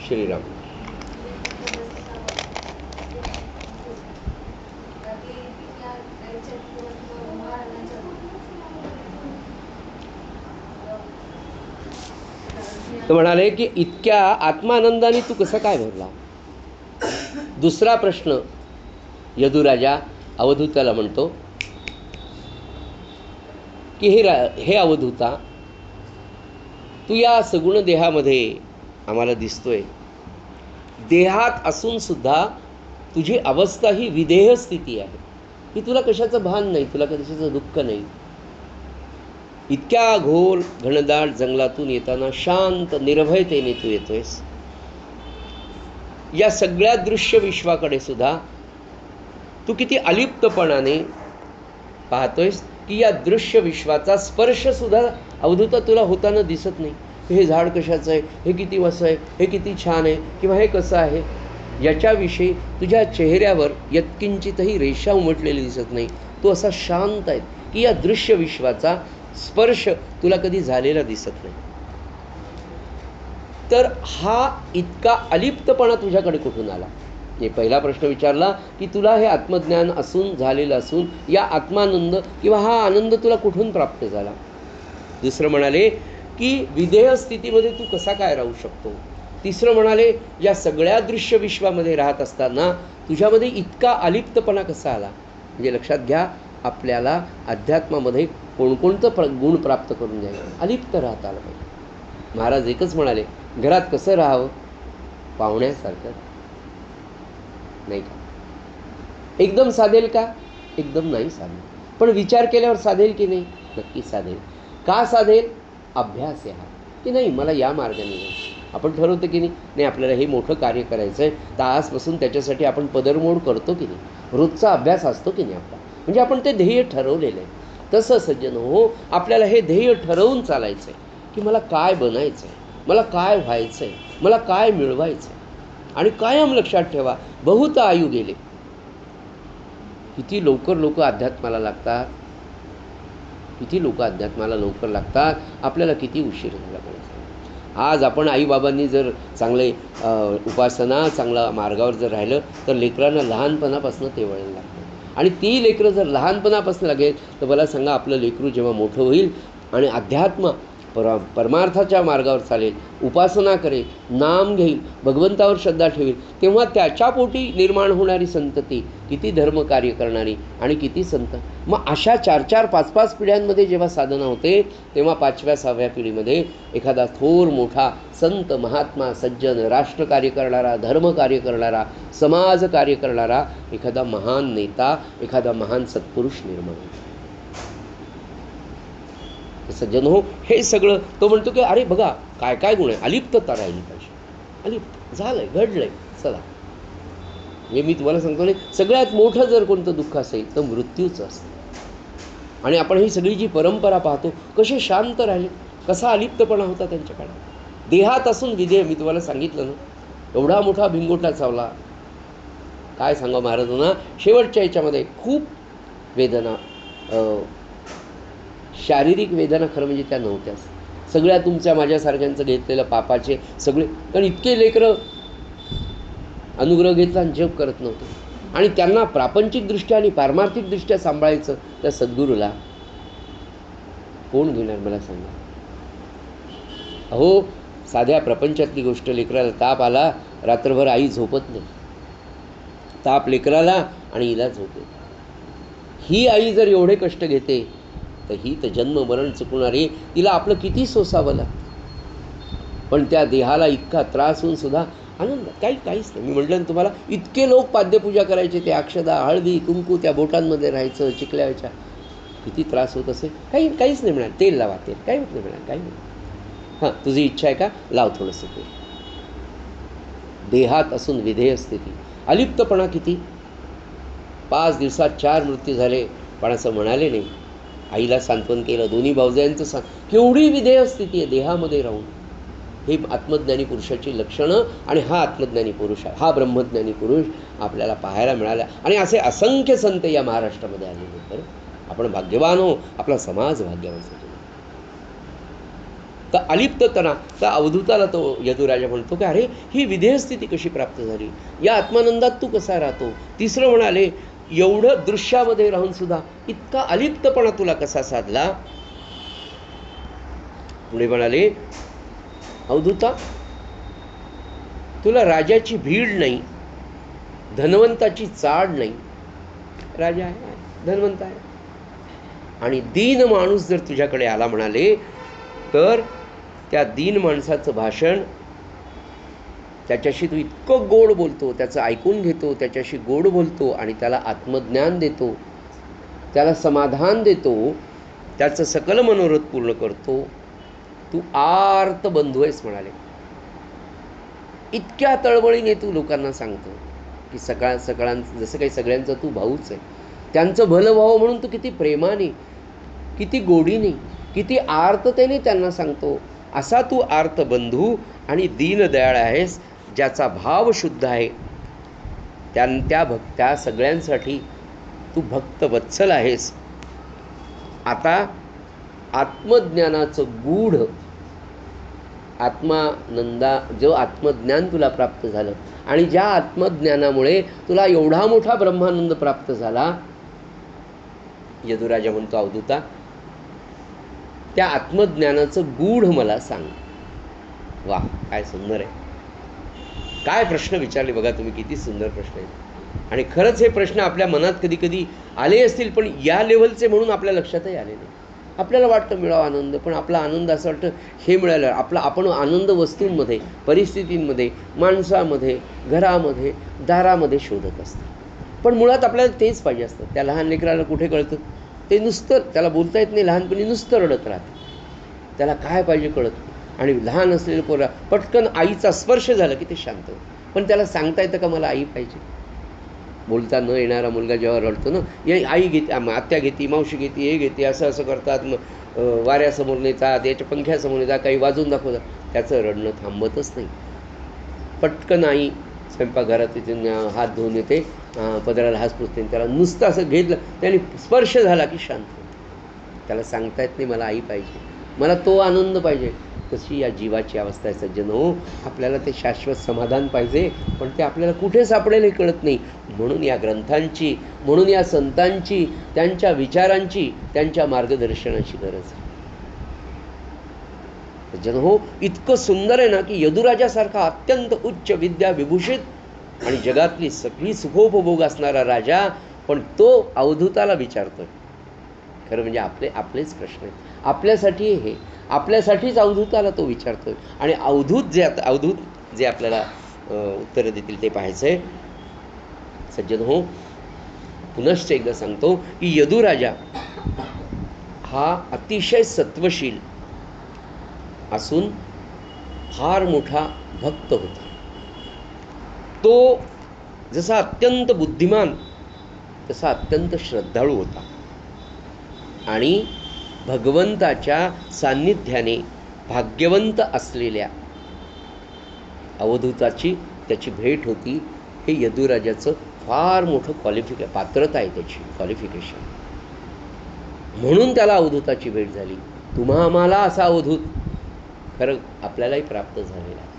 श्रीराम. तो म्हणाले की इतक्या आत्मानंदाने तू कसा काय भरला? दुसरा प्रश्न यदुराजा अवधूताला म्हणतो की हे अवधूता, तू या सगुण देहामध्ये आम्हाला दिसतोय, देहात असून सुद्धा तुझी अवस्था ही विदेह स्थिती आहे, की तुला कशाचं भान नाही, तुला कशाचं दुःख नाही. इतक्या घोर घनदाट जंगलातून येताना शांत निर्भयतेने तू येतोयस. या सगळ्या दृश्य विश्वाकडे सुद्धा तू किती अलिप्तपणाने पाहतोयस की या दृश्य विश्वाचा स्पर्श सुद्धा अवधूता तुला होताना दिसत नाही. हे झाड कशाचं आहे, हे किती वसं आहे, हे किती छान आहे, किंवा हे कसं आहे, याच्याविषयी तुझ्या चेहऱ्यावर यत्किंचितही रेषा उमटलेली दिसत नाही. तू असा शांत आहे की या दृश्य विश्वाचा स्पर्श तुला कधी झालेला दिसत नाही. तर हा इतका अलिप्तपणा तुझ्याकडे कुठून आला? हे पहिला प्रश्न विचारला की तुला हे आत्मज्ञान असून झालेलं असून या आत्मानंद किंवा हा आनंद तुला कुठून प्राप्त झाला? दुसरं म्हणाले की विदेह स्थितीमध्ये तू कसा काय राहू शकतो? तिसरं म्हणाले या सगळ्या दृश्य विश्वामध्ये राहत असताना तुझ्यामध्ये इतका अलिप्तपणा कसा आला? म्हणजे लक्षात घ्या, आपल्याला अध्यात्मामध्ये कोणकोणतं गुण प्राप्त करून घ्यायचं, अलिप्त राहता आलं पाहिजे. महाराज एकच म्हणाले, घरात कसं राहावं? पाहुण्यासारखं. नाही का? एकदम साधेल का? एकदम नाही साधेल, पण विचार केल्यावर साधेल की नाही? नक्की साधेल. का साधेल? अभ्यास आहे हा की नाही, मला या मार्गाने जायचं. आपण ठरवतो की नाही आपल्याला हे मोठं कार्य करायचं आहे, तर आजपासून त्याच्यासाठी आपण पदरमोड करतो की नाही, रोजचा अभ्यास असतो की नाही आपला, म्हणजे आपण ते ध्येय ठरवलेलं आहे. तसं सज्जन हो, आपल्याला हे ध्येय ठरवून चालायचं आहे की मला काय बनायचं आहे, मला काय व्हायचं आहे, मला काय मिळवायचं आहे. आणि कायम लक्षात ठेवा, बहुत आयु गेले. किती लवकर लोक अध्यात्माला लागतात, किती लोक अध्यात्माला लवकर लागतात, आपल्याला किती उशीर झाला पाहिजे. आज आपण आईबाबांनी जर चांगले उपासना चांगला मार्गावर जर राहिलं तर लेकरांना लहानपणापासून ते वळण लागतं. आणि ती लेकरं जर लहानपणापासून लागेल तर मला सांगा, आपलं लेकरू जेव्हा मोठं होईल आणि अध्यात्म परमार्थाच्या मार्गावर चालेल, उपासना करेल, नाम घेईल, भगवंतावर श्रद्धा ठेवेल, तेव्हा त्याच्या पोटी निर्माण होणारी संतती किती धर्मकार्य करणारी आणि किती संत. मग अशा 4-4, 5-5 पिढ्यांमध्ये जेव्हा साधना होते, तेव्हा 5व्या 6व्या पिढीमध्ये एखादा थोर मोठा संत, महात्मा, सज्जन, राष्ट्रकार्य करणारा, धर्मकार्य करणारा, समाजकार्य करणारा एखादा महान नेता, एखादा महान सत्पुरुष निर्माण होतो. सज्जन हो, हे सगळं तो म्हणतो की अरे बघा काय काय गुण आहे, अलिप्तता राहिली पाहिजे. अलिप्त झालंय, घडलंय, चला. हे मी तुम्हाला सांगतो नाही, सगळ्यात मोठं जर कोणतं दुःख असेल तर मृत्यूचं असतं. आणि आपण ही सगळी जी परंपरा पाहतो, कसे शांत राहिले, कसा अलिप्तपणा होता त्यांच्या काळात. देहात असून विधेय, मी तुम्हाला सांगितलं ना, एवढा मोठा भिंगोटा चावला, काय सांगा महाराजांना. शेवटच्या याच्यामध्ये खूप वेदना, शारीरिक वेदना खरं म्हणजे त्या नव्हत्याच. सगळ्या तुमच्या माझ्यासारख्यांचं घेतलेलं पापाचे सगळे, कारण इतके लेकरं अनुग्रह घेतला आणि जप करत नव्हते. आणि त्यांना प्रापंचिकदृष्ट्या आणि पारमार्थिकदृष्ट्या सांभाळायचं त्या सद्गुरूला कोण घेणार मला सांगा. अहो, साध्या प्रपंचातली गोष्ट, लेकराला ताप आला, रात्रभर आई झोपत नाही. ताप लेकराला आणि हिला झोप येते. ही आई जर एवढे कष्ट घेते तर ही तर जन्म मरण चुकणारी, तिला आपलं किती सोसावं लागतं. पण त्या देहाला इतका त्रास होऊन सुद्धा आनंद काहीच नाही. मी म्हटलं ना तुम्हाला, इतके लोक पाद्यपूजा करायचे, ते अक्षदा, हळदी, कुंकू त्या बोटांमध्ये राहायचं, चिखल्याच्या, किती त्रास होत असेल. काहीच नाही मिळालं. तेल लावा, तेल काही होत नाही मिळालं, काही नाही. हां, तुझी इच्छा आहे का, लाव थोडंसं तेल. देहात असून विधेय स्थिती, अलिप्तपणा किती. 5 दिवसात 4 मृत्यू झाले, पण असं म्हणाले नाही. आईला सांत्वन केलं, दोन्ही भावजायांचं केवढी विधेय स्थिती आहे देहामध्ये राहून. हे आत्मज्ञानी पुरुषाची लक्षणं. आणि हा आत्मज्ञानी पुरुष, हा ब्रह्मज्ञानी पुरुष आपल्याला पाहायला मिळाला. आणि असे असंख्य संत या महाराष्ट्रामध्ये आलेले. तर आपण भाग्यवान हो, आपला समाज भाग्यवान. तर अलिप्तपणा, तर अवधूताला तो यदुराजा म्हणतो की अरे, ही विधेय स्थिती कशी प्राप्त झाली, या आत्मानंदात तू कसा राहतो. तिसरं म्हणाले, एवढं दृश्यामध्ये राहून सुद्धा इतका अलिप्तपणा तुला कसा साधला. पुढे म्हणाले, अवधूता, तुला राजाची भीड नाही, धनवंताची चाड नाही. राजा आहे, धनवंत आहे, आणि दीन माणूस जर तुझ्याकडे आला म्हणाले, तर त्या दीन माणसाचं भाषण, त्याच्याशी तू इतकं गोड बोलतो, त्याचं ऐकून घेतो, त्याच्याशी गोड बोलतो आणि त्याला आत्मज्ञान देतो, त्याला समाधान देतो, त्याचं सकल मनोरथ पूर्ण करतो. तू आर्त बंधू आहेस म्हणाले. इतक्या तळमळीने तू लोकांना सांगतो की सगळ्यांचं जसं काही सगळ्यांचं तू भाऊच आहे. त्यांचं भलं व्हावं म्हणून तू किती प्रेमाने, किती गोडीने, किती आर्ततेने त्यांना सांगतो. असा तू आर्त बंधू आणि दीनदयाळ आहेस, ज्याचा भाव शुद्ध आहे. त्या सगळ्यांसाठी तू भक्तवत्सल आहेस. आता आत्मज्ञानाचं गूढ, जो आत्मज्ञान तुला प्राप्त झालं आणि ज्या आत्मज्ञानामुळे तुला एवढा मोठा ब्रह्मानंद प्राप्त झाला, यदुराजा म्हणतो, अवधूता, त्या आत्मज्ञानाचं गूढ मला सांग. वा, काय सुंदर आहे. काय प्रश्न विचारले बघा तुम्ही, किती सुंदर प्रश्न आहेत. आणि खरंच हे प्रश्न आपल्या मनात कधी कधी आले असतील, पण या लेव्हलचे म्हणून आपल्या लक्षातही आले नाही. आपल्याला वाटतं मिळावा आनंद, पण आपला आनंद असं वाटतं हे मिळालं. आपण आनंद वस्तूंमध्ये, परिस्थितींमध्ये, माणसामध्ये, घरामध्ये, दारामध्ये शोधत असतो. पण मुळात आपल्याला तेच पाहिजे असतं. त्या लहान लेकराला कुठे कळतं, ते नुसतं, त्याला बोलता येत नाही, लहानपणी नुसतं रडत राहतं, त्याला काय पाहिजे कळत नाही. आणि लहान असलेलं पोरा पटकन आईचा स्पर्श झाला की ते शांत होतं. पण त्याला सांगता येतं का मला आई पाहिजे. बोलता न येणारा मुलगा जेव्हा रडतो ना, आई घेते, आत्या घेते, मावशी घेते, हे घेते, असं करतात, मग वाऱ्यासमोर नेतात, याच्या पंख्यासमोर नेतात, काही वाजून दाखवतात, त्याचं रडणं थांबतच नाही. पटकन आई स्वयंपाकघरात तिथून हात धुवून येते, पदराला हात पुसते, त्याला नुसतं असं घेतलं, त्याने स्पर्श झाला की शांत होतं. त्याला सांगता येत नाही मला आई पाहिजे, मला तो आनंद पाहिजे. तशी या जीवाची अवस्था आहे सज्जन हो. आपल्याला ते शाश्वत समाधान पाहिजे, पण ते आपल्याला कुठे सापडेल हे कळत नाही. म्हणून या ग्रंथांची, म्हणून या संतांची, त्यांच्या विचारांची, त्यांच्या मार्गदर्शनाची गरज आहे. सज्जन हो, इतकं सुंदर आहे ना की यदुराजासारखा अत्यंत उच्च विद्या विभूषित आणि जगातली सगळी सुखोपभोग असणारा राजा, पण तो अवधूताला विचारतोय. खरं म्हणजे आपलेच प्रश्न आहेत, आपल्यासाठी हे, आपल्यासाठीच अवधूताला तो विचारतोय. आणि अवधूत जे आपल्याला उत्तरं देतील ते पाहायचं आहे. सज्जन हो, पुनश्च एकदा सांगतो की यदुराजा हा अतिशय सत्वशील असून फार मोठा भक्त होता. तो जसा अत्यंत बुद्धिमान तसा अत्यंत श्रद्धाळू होता. आणि भगवंताच्या सान्निध्याने भाग्यवंत असलेल्या अवधूताची त्याची भेट होती. हे यदुराजाचं फार मोठं पात्रता आहे, त्याची क्वालिफिकेशन. म्हणून त्याला अवधूताची भेट झाली. तुम्हा आम्हाला असा अवधूत खरं आपल्यालाही प्राप्त झालेला आहे.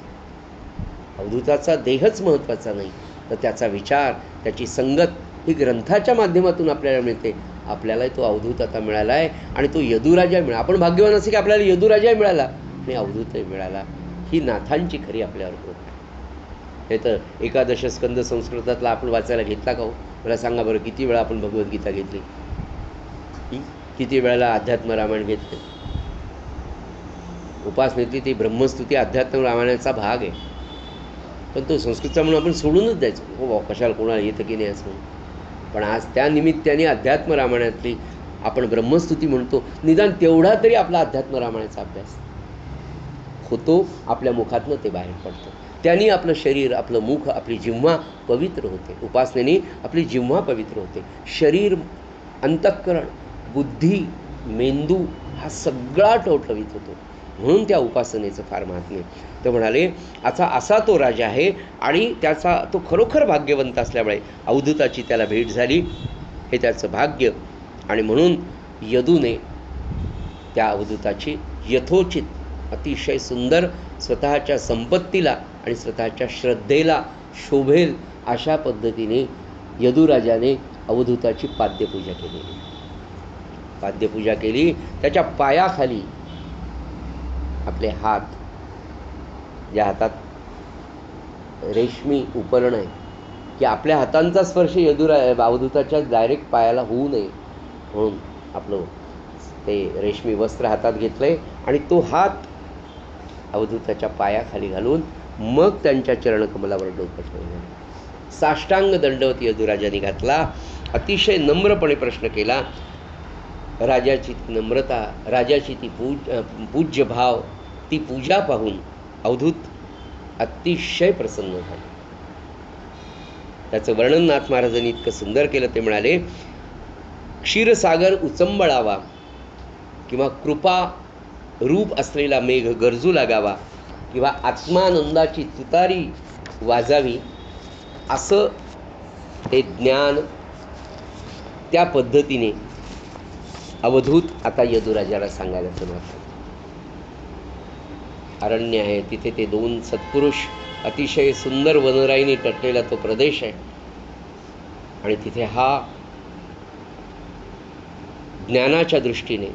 अवधूताचा देहच महत्त्वाचा नाही, तर त्याचा विचार, त्याची संगत ही ग्रंथाच्या माध्यमातून आपल्याला मिळते. आपल्यालाही तो अवधूत आता मिळाला आहे आणि तो यदुराजा मिळाला. आपण भाग्यवान असे की आपल्याला यदुराजाही मिळाला आणि अवधूतही मिळाला. ही नाथांची खरी आपल्यावर कृपा. हे तर एकादश स्कंद संस्कृतातला आपण वाचायला घेतला का हो? मला सांगा बरं, किती वेळा आपण भगवद्गीता घेतली, किती वेळेला अध्यात्म रामायण घेतले. उपासनेतली ती ब्रह्मस्तुती अध्यात्म रामायणाचा भाग आहे, पण तो संस्कृतचा म्हणून आपण सोडूनच द्यायचो. हो, कशाला कोणाला येतं की नाही असं. पण आज त्या निमित्ताने अध्यात्म रामायणातली आपण ब्रह्मस्तुती म्हणतो. निदान तेवढा तरी आपला अध्यात्म रामायणाचा अभ्यास होतो, आपल्या मुखातनं ते बाहेर पडतं. त्यांनी आपलं शरीर, आपलं मुख, आपली जिव्हा पवित्र होते. उपासनेने आपली जिव्हा पवित्र होते. शरीर, अंतःकरण, बुद्धी, मेंदू हा सगळा टवटवीत होतो. म्हणून त्या उपासनेचं फार महात्म्य. ते म्हणाले असा तो राजा आहे आणि तो खरोखर भाग्यवंत असल्यामुळे अवधूताची त्याला भेट झाली, हे त्याचं भाग्य. आणि म्हणून यदूने त्या अवधूताची यथोचित अतिशय सुंदर, स्वतःच्या संपत्तीला आणि स्वतःच्या श्रद्धेला शोभेल अशा पद्धतीने यदुराजाने अवधूताची पाद्यपूजा केली. पाद्यपूजा केली. त्याच्या पायाखाली आपले हात, ज्या हातात रेशमी उपरण आहे, की आपल्या हातांचा स्पर्श अवधूताच्या डायरेक्ट पायाला होऊ नये म्हणून आपलं ते रेशमी वस्त्र हातात घेतलंय आणि तो हात अवधूताच्या पायाखाली घालून मग त्यांच्या चरणकमलावर डोकं ठेवलं. साष्टांग दंडवत यदुराजाने घातला. अतिशय नम्रपणे प्रश्न केला. राजाची नम्रता, राजाची ती पूज्य भाव, ती पूजा पाहून अवधूत अतिशय प्रसन्न झाले. त्याचं वर्णन नाथ महाराजांनी इतकं सुंदर केलं. ते म्हणाले, क्षीरसागर उचंबळावा किंवा कृपा रूप असलेला मेघ गरजू लागावा किंवा आत्मानंदाची तुतारी वाजावी, असं ते ज्ञान त्या पद्धतीने अवधूत आता यदुराजाला सांगायला सुरुवात करतो. अरण्य आहे, तिथे ते दोन सत्पुरुष, अतिशय सुंदर वनराईने टटलेला तो प्रदेश आहे आणि तिथे हा ज्ञानाच्या दृष्टीने,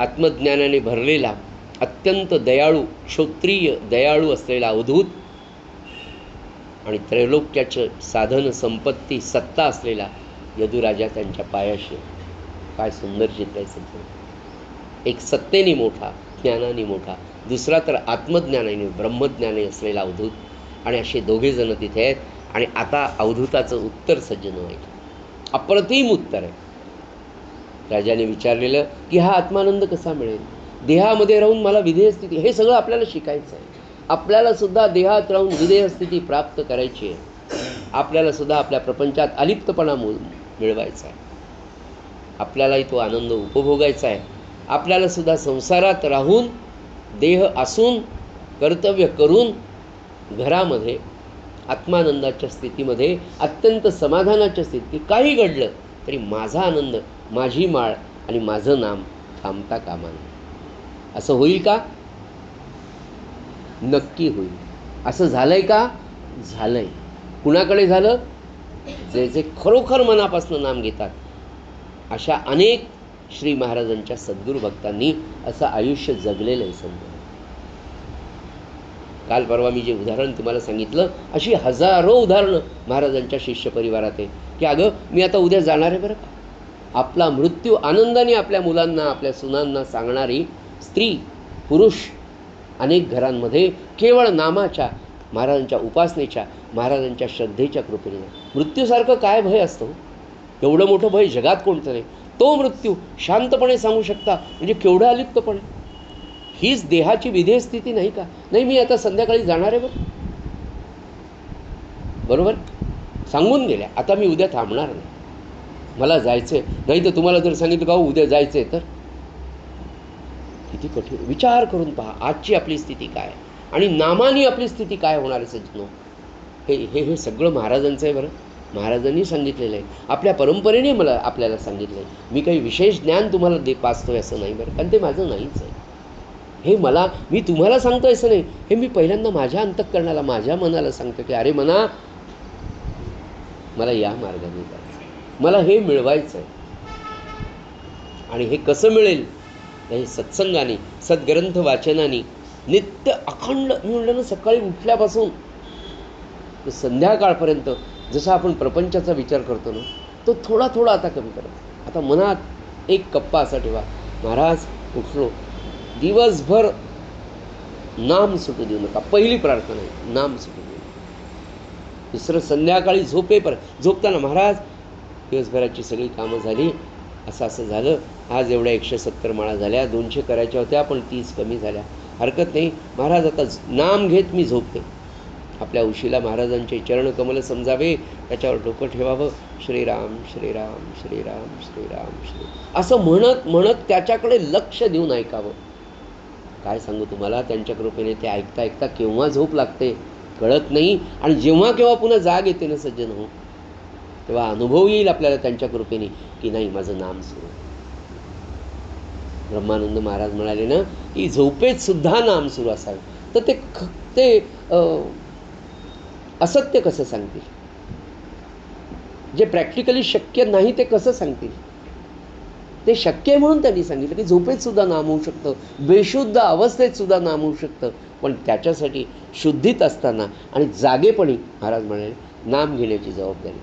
आत्मज्ञानाने भरलेला, अत्यंत दयाळू, क्षोत्रिय दयाळू असलेला अवधूत आणि त्रैलोक्याचं साधन, संपत्ती, सत्ता असलेला यदुराजा त्यांच्या पायाशी. काय सुंदर चित्र आहे सध्या. एक सत्तेने मोठा, ज्ञानाने मोठा, दुसरा तर आत्मज्ञानाने, ब्रह्मज्ञाने असलेला अवधूत. आणि असे दोघे जण तिथे आहेत. आणि आता अवधूताचं उत्तर सज्जन आहे, अप्रतिम उत्तर आहे. राजाने विचारलेलं की हा आत्मानंद कसा मिळेल, देहामध्ये राहून मला विधेय स्थिती, हे सगळं आपल्याला शिकायचं आहे. आपल्याला सुद्धा देहात राहून विधेय स्थिती प्राप्त करायची आहे. आपल्याला सुद्धा आपल्या प्रपंचात अलिप्तपणा मिळवायचा आहे. आपल्यालाही तो आनंद उपभोगायचा आहे. आपल्याला सुद्धा संसारात राहून, देह असून, कर्तव्य करून, घरामध्ये आत्मानंदाच्या स्थितीमध्ये, अत्यंत समाधानाच्या स्थितीत काही घडलं तरी माझा आनंद, माझी माळ आणि माझं नाम थांबता कामा नये. असं होईल का? नक्की होईल. असं झालंय का? झालंय. कुणाकडे झालं? जे जे खरोखर मनापासून नाम घेतात अशा अनेक श्री महाराजांच्या सद्गुरू भक्तांनी असं आयुष्य जगलेलं आहे. समजा काल परवा मी जे उदाहरण तुम्हाला सांगितलं, अशी हजारो उदाहरणं महाराजांच्या शिष्य परिवारात आहे की अगं मी आता उद्या जाणार आहे बरं का. आपला मृत्यू आनंदाने आपल्या मुलांना, आपल्या सुनांना सांगणारी स्त्री, पुरुष अनेक घरांमध्ये केवळ नामाच्या, महाराजांच्या उपासनेच्या, महाराजांच्या श्रद्धेच्या कृपेने. मृत्यूसारखं काय भय असतं? एवढं मोठं भय जगात कोणतं नाही. तो मृत्यू शांतपणे सांगू शकता म्हणजे केवढं अलिप्तपणे. हीच देहाची विधेय स्थिती नाही का? नाही मी आता संध्याकाळी जाणार आहे बरं, बरोबर सांगून गेल्या, आता मी उद्या थांबणार नाही, मला जायचं आहे. नाही तर तुम्हाला जर सांगितलं का उद्या जायचं आहे, तर किती कठीण. विचार करून पहा आजची आपली स्थिती काय आणि नामानी आपली स्थिती काय होणार आहे सज्जनो. हे हे हे सगळं महाराजांचं आहे बरं. महाराजांनी सांगितलेलं आहे, आपल्या परंपरेने मला आपल्याला सांगितलं आहे. मी काही विशेष ज्ञान तुम्हाला पाचतोय असं नाही बरं, कारण ते माझं नाहीच आहे. हे मी तुम्हाला सांगतोय असं नाही, हे मी पहिल्यांदा माझ्या अंतःकरणाला, माझ्या मनाला सांगतो की अरे मना, मला या मार्गाने जायचं, मला हे मिळवायचं आहे. आणि हे कसं मिळेल? हे सत्संगाने, सद्ग्रंथ वाचनाने, नित्य अखंड. मी म्हणलं ना, सकाळी उठल्यापासून संध्याकाळपर्यंत जसा आपण प्रपंचाचा विचार करतो ना, तो थोडा थोडा आता कमी करा. आता मनात एक कप्पा असा ठेवा, महाराज उठलो, दिवसभर नाम सुटू देऊ नका. पहिली प्रार्थना आहे, नाम सुटू देऊ नका. दुसरं, संध्याकाळी झोपताना महाराज दिवसभराची सगळी कामं झाली, असं असं झालं, आज एवढ्या 170 माळा झाल्या, 200 करायच्या होत्या पण 30 कमी झाल्या, हरकत नाही महाराज, आता नाम घेत मी झोपते. आपल्या उशीला महाराजांचे चरणकमल समजावे, त्याच्यावर डोकं ठेवावं, श्रीराम श्रीराम श्रीराम श्रीराम श्री, असं म्हणत म्हणत त्याच्याकडे लक्ष देऊन ऐकावं. काय सांगू तुम्हाला, त्यांच्या कृपेने ते ऐकता ऐकता केव्हा झोप लागते कळत नाही. आणि जेव्हा केव्हा पुन्हा जाग येते ना सज्जन हो, तेव्हा अनुभव येईल आपल्याला त्यांच्या कृपेने की नाही माझं नाम सुरू. ब्रह्मानंद महाराज म्हणाले ना की झोपेत सुद्धा नाम सुरू असावे. तर ते असत्य कसं सांगतील? जे प्रॅक्टिकली शक्य नाही ते कसं सांगतील? ते शक्य आहे म्हणून त्यांनी सांगितलं की झोपेत सुद्धा नाम होऊ शकतं, बेशुद्ध अवस्थेत सुद्धा नाम होऊ शकतं. पण त्याच्यासाठी शुद्धीत असताना आणि जागेपणी महाराज म्हणाले नाम घेण्याची जबाबदारी.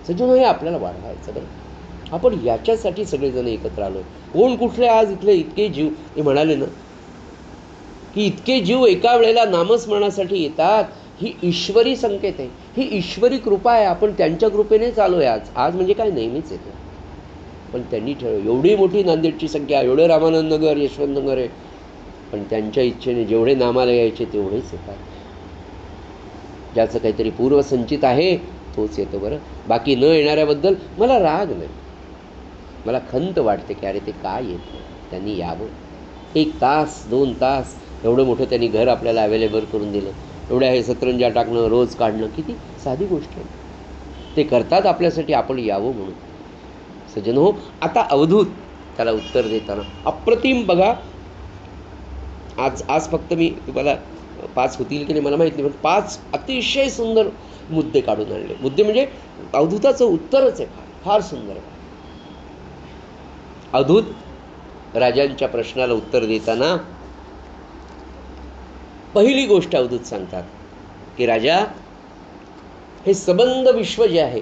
सज्जन हे आपल्याला वाढवायचं बरं. आपण याच्यासाठी सगळेजण एकत्र आलो. कोण कुठले आज इथले इतके जीव, ते म्हणाले ना की इतके जीव एका वेळेला नामस्मरणासाठी येतात, ही ईश्वरी संकेत आहे, ही ईश्वरी कृपा आहे. आपण त्यांच्या कृपेनेच आलो आहे आज म्हणजे काय नेहमीच येतो. पण त्यांनी एवढी मोठी नांदेडची संख्या, एवढं रामानंद नगर, यशवंत नगर आहे, पण त्यांच्या इच्छेने जेवढे नामाला यायचे तेवढेच येतात. ज्याचं काहीतरी पूर्वसंचित आहे तोच येतो बरं. बाकी न येणाऱ्याबद्दल मला राग नाही, मला खंत वाटते की अरे ते काय येतं, त्यांनी यावं. 1 तास 2 तास एवढं मोठं त्यांनी घर आपल्याला अवेलेबल करून दिलं. एवढ्या हे सतरंजा टाकणं, रोज काढणं किती साधी गोष्ट आहे. ते करतात आपल्यासाठी, आपण यावं म्हणून. सज्जन हो, आता अवधूत त्याला उत्तर देताना अप्रतिम बघा. आज फक्त मी तुम्हाला 5 होतील की नाही मला माहीत नाही, पण 5 अतिशय सुंदर मुद्दे काढून आणले. मुद्दे म्हणजे अवधूताचं उत्तरच आहे, फार सुंदर आहे. अवधूत राजांच्या प्रश्नाला उत्तर देताना पहिली गोष्ट अवधूत सांगतात की राजा, हे सबंध विश्व जे आहे,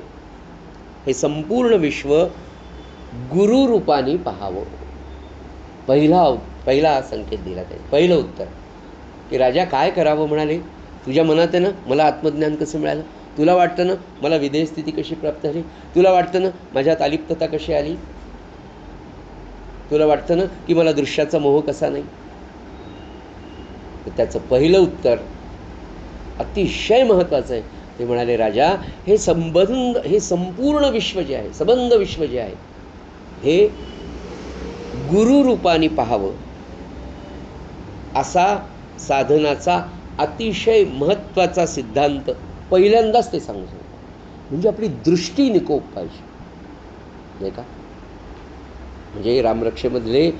हे संपूर्ण विश्व गुरुरूपाने पाहावं. पहिला संकेत दिला त्याने, पहिलं उत्तर की राजा काय करावं. म्हणाले तुझ्या मनात आहे ना मला आत्मज्ञान कसं मिळालं, तुला वाटतं ना मला विधेय स्थिती कशी प्राप्त झाली, तुला वाटतं ना माझ्यात अलिप्तता कशी आली, तुला वाटतं ना की मला दृश्याचा मोह कसा नाही. तर त्याचं पहिलं उत्तर अतिशय महत्त्वाचं आहे. ते म्हणाले राजा, हे संपूर्ण विश्व जे आहे, सबंध विश्व जे आहे, हे गुरुरूपाने पाहावं, असा साधनाचा अतिशय महत्त्वाचा सिद्धांत पहिल्यांदाच ते सांगू शकतो. म्हणजे आपली दृष्टी निकोप पाहिजे, नाही का. म्हणजे रामरक्षेमधले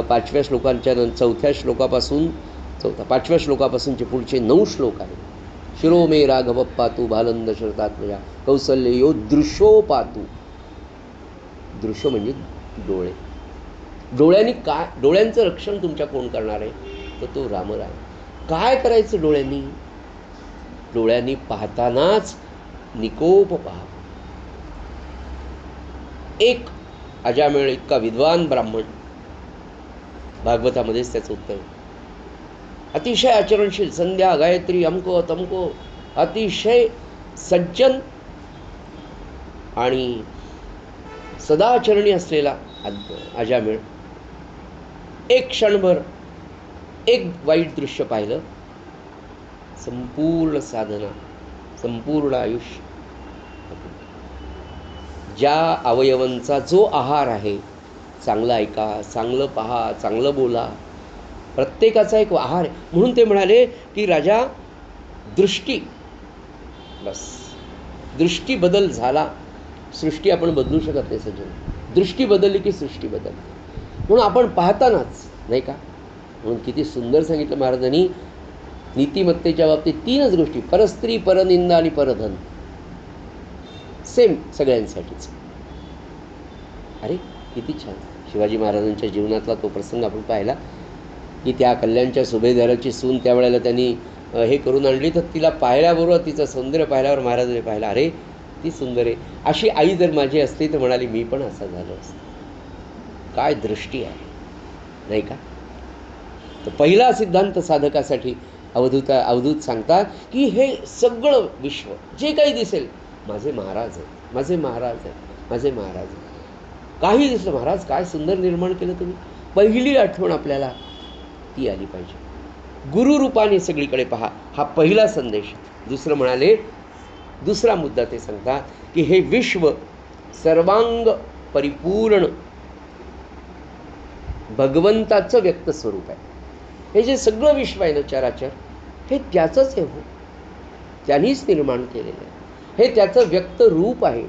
5व्या श्लोकांच्या 4थ्या श्लोकापासून 5व्या श्लोकापासूनचे पुढचे 9 श्लोक आहेत. शिरो मे राघव पातू भालंद शरतात्मजा कौसल्यो दृश्यो पातू. दृश्य म्हणजे डोळे. डोळ्यांनी डोळ्यांचं रक्षण तुमच्या कोण करणार आहे, तर तो रामराय. काय करायचं डोळ्यांनी, डोळ्यांनी पाहतानाच निकोप पहा. एक अजामिळ इतका विद्वान ब्राह्मण, भागवतामध्येच त्याचं उत्तर, अतिशय आचरणशील, संध्या गायत्री अमको तमको, अतिशय सज्जन आणि सदाचरणी असलेला अजामिळ, एक क्षणभर एक वाईट दृश्य पाहिलं, संपूर्ण साधना, संपूर्ण आयुष्य, ज्या अवयवांचा जो आहार आहे, चांगलं ऐका, चांगलं पहा, चांगलं बोला, प्रत्येकाचा एक आहार आहे. म्हणून ते म्हणाले की राजा, दृष्टी, बस दृष्टी बदल झाला, सृष्टी आपण बदलू शकत नाही सज्जन. दृष्टी बदलली की सृष्टी बदलते. म्हणून आपण पाहतानाच, नाही का, म्हणून किती सुंदर सांगितलं महाराजांनी नीतिमत्तेच्या बाबतीत 3च गोष्टी, परस्त्री, परनिंदा आणि परधन. सेम सगळ्यांसाठीच. अरे किती छान. शिवाजी महाराजांच्या जीवनातला तो प्रसंग आपण पाहिला की त्या कल्याणच्या सुभेदाराची सून त्यावेळेला त्यांनी हे करून आणली, तर तिला पाहिल्याबरोबर तिचं सौंदर्य पाहिल्यावर महाराजांनी पाहिलं, अरे ती सुंदर आहे. अशी आई जर माझी असती तर म्हणाली मी पण असा झालो असतो. काय दृष्टी आहे, नाही का. तर पहिला सिद्धांत साधकासाठी अवधूत सांगतात की हे सगळं विश्व जे काही दिसेल, माझे महाराज आहेत, माझे महाराज आहेत, माझे महाराज आहेत. काही दिसलं, महाराज काय सुंदर निर्माण केलं तुम्ही, पहिली आठवण आपल्याला ती आली पाहिजे. गुरुरूपाने सगळीकडे पहा, हा पहिला संदेश. दुसरं म्हणाले, दुसरा मुद्दा ते सांगतात की हे विश्व सर्वांग परिपूर्ण भगवंताचं व्यक्त स्वरूप आहे. हे जे सगळं विश्व आहे ना, चराचर, हे त्याचंच आहे हो, त्यांनीच निर्माण केलेलं आहे. हे त्याचं व्यक्त रूप आहे.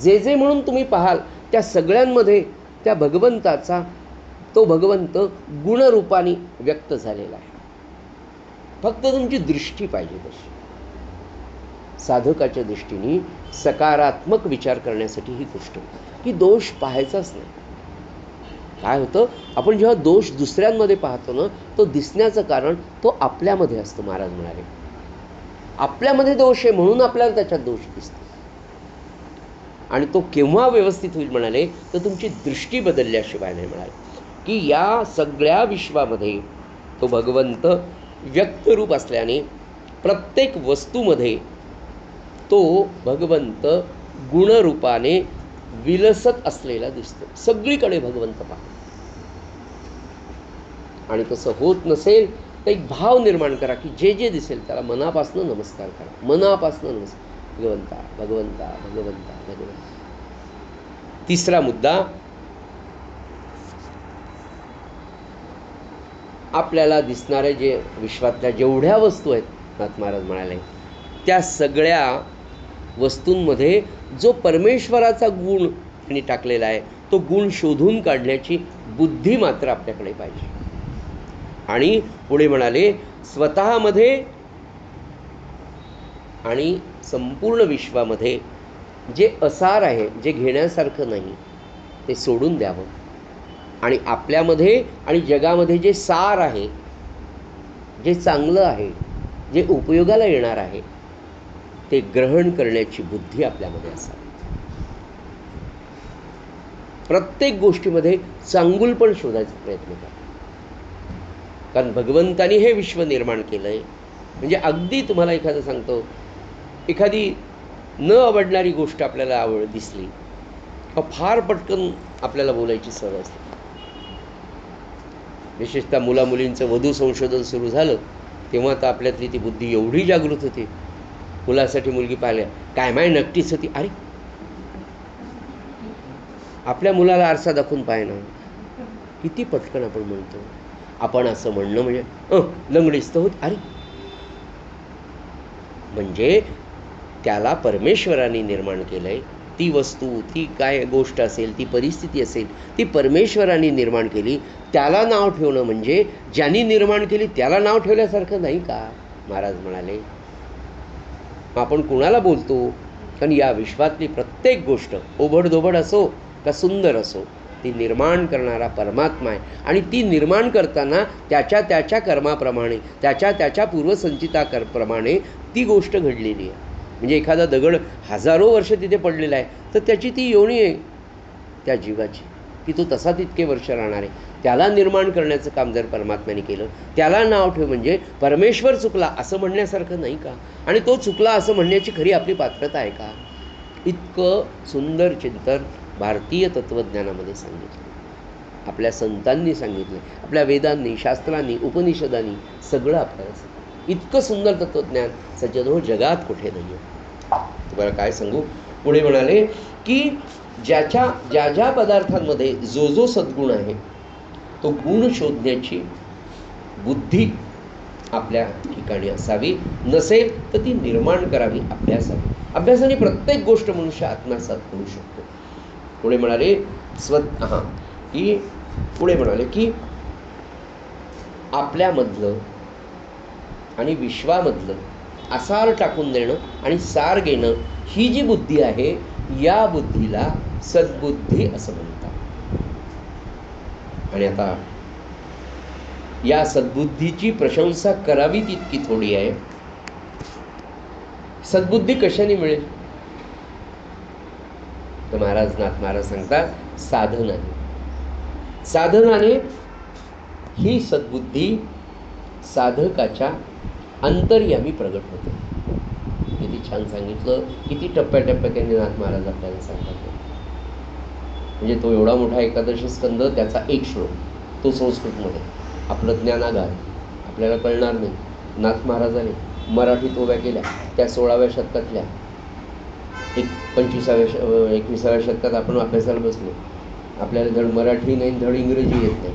जे जे म्हणून तुम्ही पाहाल त्या सगळ्यांमध्ये त्या भगवंताचा, तो भगवंत गुणरूपाने व्यक्त झालेला आहे. फक्त तुमची दृष्टी पाहिजे तशी. साधकाच्या दृष्टीने सकारात्मक विचार करण्यासाठी ही गोष्ट की दोष पाहायचाच नाही. काय होतं, आपण जेव्हा दोष दुसऱ्यांमध्ये पाहतो ना, तो दिसण्याचं कारण तो आपल्यामध्ये असतो. महाराज म्हणाले आपल्यामध्ये दोष आहे म्हणून आपल्याला त्याच्यात दोष दिसतो. आणि तो केव्हा व्यवस्थित होईल म्हणाले, तर तुमची दृष्टी बदलल्याशिवाय नाही. म्हणाले की या सगळ्या विश्वामध्ये तो भगवंत व्यक्तरूप असल्याने प्रत्येक वस्तूमध्ये तो भगवंत गुणरूपाने विलसत असलेला दिसतो. सगळीकडे भगवंत पहा. आणि तसं होत नसेल तर एक भाव निर्माण करा की जे जे दिसेल त्याला मनापासून नमस्कार करा, मनापासून नमस्कार, भगवंता भगवंता भगवंता भगवंता. तिसरा मुद्दा, आपल्याला दिसणारे जे विश्वातल्या जेवढ्या वस्तू आहेत, नाथ महाराज म्हणाले, त्या सगळ्या वस्तूंमध्ये जो परमेश्वराचा गुण त्यांनी टाकलेला आहे, तो गुण शोधून काढण्याची बुद्धी मात्र आपल्याकडे पाहिजे. आणि पुढे म्हणाले, स्वतःमध्ये आणि संपूर्ण विश्वामध्ये जे असार आहे, जे घेण्यासारखं नाही, ते सोडून द्यावं. आणि आपल्यामध्ये आणि जगामध्ये जे सार आहे, जे चांगलं आहे, जे उपयोगाला येणार आहे, ते ग्रहण करण्याची बुद्धी आपल्यामध्ये असावी. प्रत्येक गोष्टीमध्ये चांगुलपण शोधायचा प्रयत्न करा. कारण भगवंतानी हे विश्व निर्माण केलं आहे. म्हणजे अगदी तुम्हाला एखादं सांगतो, एखादी न आवडणारी गोष्ट आपल्याला दिसली का फार पटकन आपल्याला बोलायची सवय असते. विशेषतः मुलामुलींचं वधू संशोधन सुरू झालं तेव्हा तर आपल्यातली ती बुद्धी एवढी जागृत होती. मुलासाठी मुलगी पाहिल्या, काय माय नक्कीच होती. अरे आपल्या मुलाला आरसा दाखवून पाहिना, किती पटकन आपण म्हणतो. आपण असं म्हणणं म्हणजे लंगडीच तर होत. अरे म्हणजे त्याला परमेश्वराने निर्माण केलंय. ती वस्तू, ती काय गोष्ट असेल, ती परिस्थिती असेल, ती परमेश्वराने निर्माण केली. त्याला नाव ठेवणं म्हणजे ज्यांनी निर्माण केली त्याला नाव ठेवल्यासारखं नाही का, महाराज म्हणाले. आपण कुणाला बोलतो, कारण या विश्वातली प्रत्येक गोष्ट ओबडधोबड असो का सुंदर असो, ती निर्माण करणारा परमात्मा आहे. आणि ती निर्माण करताना त्याच्या त्याच्या कर्माप्रमाणे, त्याच्या त्याच्या पूर्वसंचिता प्रमाणे ती गोष्ट घडलेली आहे. म्हणजे एखादा दगड हजारो वर्ष तिथे पडलेला आहे, तर त्याची ती योनी आहे त्या जीवाची, की तो तसा तितके वर्ष राहणार आहे. त्याला निर्माण करण्याचं काम जर परमात्म्याने केलं, त्याला नाव ठेव म्हणजे परमेश्वर चुकला असं म्हणण्यासारखं नाही का? आणि तो चुकला असं म्हणण्याची खरी आपली पात्रता आहे का? इतकं सुंदर चिंतन भारतीय तत्त्वज्ञानामध्ये सांगितलं, आपल्या संतांनी सांगितलं, आपल्या वेदांनी, शास्त्रांनी, उपनिषदांनी सगळं आपल्याला सांगितलं. इतकं सुंदर तत्त्वज्ञान सज्जनो जगात कुठे नाही आहे. तुम्हाला काय सांगू, पुढे म्हणाले की ज्या ज्या पदार्थांमध्ये जो जो सद्गुण आहे तो गुण शोधण्याची बुद्धी आपल्या ठिकाणी असावी, नसेल तर ती निर्माण करावी अभ्यासाने. अभ्यासाने प्रत्येक गोष्ट मनुष्य आत्मसात करू शकतो. पुढे म्हणाले पुढे म्हणाले की आपल्यामधलं आणि विश्वामधलं आसार टाकून देणं आणि सार घेणं ही जी बुद्धी आहे, या बुद्धीला सद्बुद्धी असं म्हणतात. आणि आता या सद्बुद्धीची प्रशंसा करावी तितकी थोडी आहे. सद्बुद्धी कशाने मिळेल तर नाथ महाराज सांगतात साधनाने. साधनाने ही सद्बुद्धी साधकाच्या अंतर्यामी प्रगट होते. किती छान सांगितलं, किती टप्प्याटप्प्याने नाथ महाराज आपल्याला सांगतात. म्हणजे तो एवढा मोठा एकादशी स्कंद, त्याचा एक श्लोक तो संस्कृतमध्ये, आपलं ज्ञानागार आपल्याला कळणार नाही. नाथ महाराजांनी मराठीत उभ्या केल्या त्या 16व्या शतकातल्या, 21व्या शतकात आपण अभ्यासाला बसलो, आपल्याला धड मराठी नाही, धड इंग्रजी येत नाही,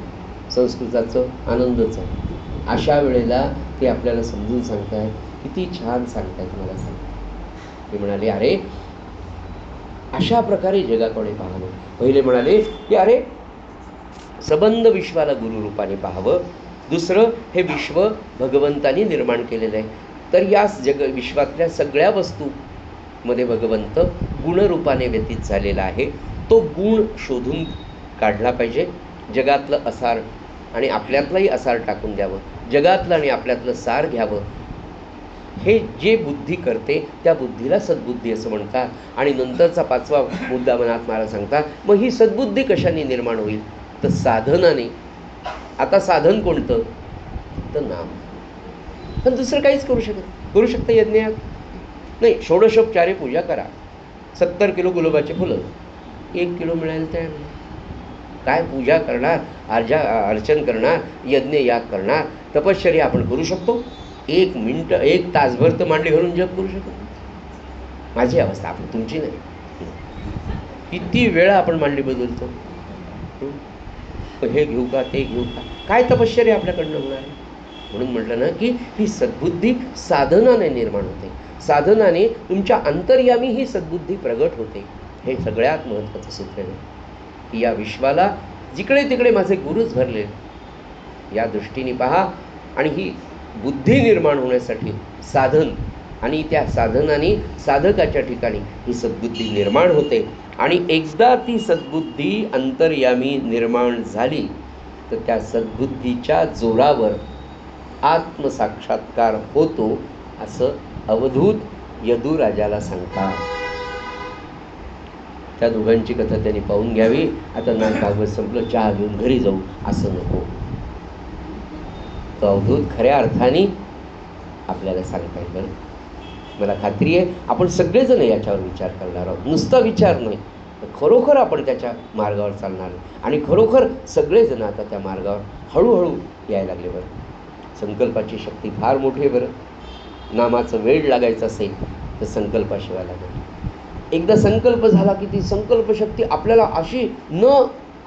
संस्कृताचं आनंदच आहे. अशा वेळेला ते आपल्याला समजून सांगतायत, किती छान सांगतायत. मला सांग, ते म्हणाले अरे अशा प्रकारे जगाकडे पाहावं. पहिले म्हणाले की अरे सबंध विश्वाला गुरुरूपाने पाहावं. दुसरं, हे विश्व भगवंतानी निर्माण केलेलं आहे, तर या विश्वातल्या सगळ्या वस्तूमध्ये भगवंत गुणरूपाने व्यतीत झालेला आहे. तो गुण शोधून काढला पाहिजे. जगातलं असार आणि आपल्यातलंही असार टाकून द्यावं, जगातलं आणि आपल्यातलं सार घ्यावं. हे जे बुद्धी करते त्या बुद्धीला सद्बुद्धी असं म्हणतात. आणि नंतरचा 5वा मुद्दा मनात महाराज सांगतात, मग ही सद्बुद्धी कशाने निर्माण होईल तर साधनाने. आता साधन कोणतं तर नाम. पण दुसरं काहीच करू शकतं यज्ञात नाही. षोडशोपचारे पूजा करा, 70 किलो गुलाबाचे फुलं, 1 किलो मिळायला तयार नाही. काय पूजा करणार, अर्चन करणार, यज्ञ याग करणार, तपश्चर्या आपण करू शकतो. 1 मिनिट 1 तासभर तर मांडी घालून जप करू शकतो. माझी अवस्था, आपण तुमची नाही. किती वेळा आपण मांडी बदलतो, हे घेऊ का ते घेऊ का, काय तपश्चर्या आपल्याकडनं होणार आहे. म्हणून म्हटलं ना की ही सद्बुद्धी साधनाने निर्माण होते. साधनाने तुमच्या अंतर्यामी ही सद्बुद्धी प्रगट होते. हे सगळ्यात महत्त्वाचं सूत्र आहे की या विश्वाला जिकडे तिकडे माझे गुरुच भरले, या दृष्टीने पहा. आणि ही बुद्धी निर्माण होण्यासाठी साधन, आणि त्या साधनाने साधकाच्या ठिकाणी ही सद्बुद्धी निर्माण होते. आणि एकदा ती सद्बुद्धी अंतर्यामी निर्माण झाली तर त्या सद्बुद्धीच्या जोरावर आत्मसाक्षात्कार होतो, असं अवधूत यदुराजाला सांगतात. त्या दोघांची कथा त्यांनी पाहून घ्यावी. आता नाथ भागवत संपलं, चहा घेऊन घरी जाऊ असं नको. तो अवधूत खऱ्या अर्थाने आपल्याला सांगता येईल. मला खात्री आहे आपण सगळेजण याच्यावर विचार करणार आहोत. नुसता विचार नाही, तर खरोखर आपण त्याच्या मार्गावर चालणार. आणि खरोखर सगळेजण आता त्या मार्गावर हळूहळू यायला लागले. बरं, संकल्पाची शक्ती फार मोठी आहे. बरं, नामाचं वेळ लागायचं असेल तर संकल्पाशिवाय लागेल. एकदा संकल्प झाला की ती संकल्पशक्ती आपल्याला अशी न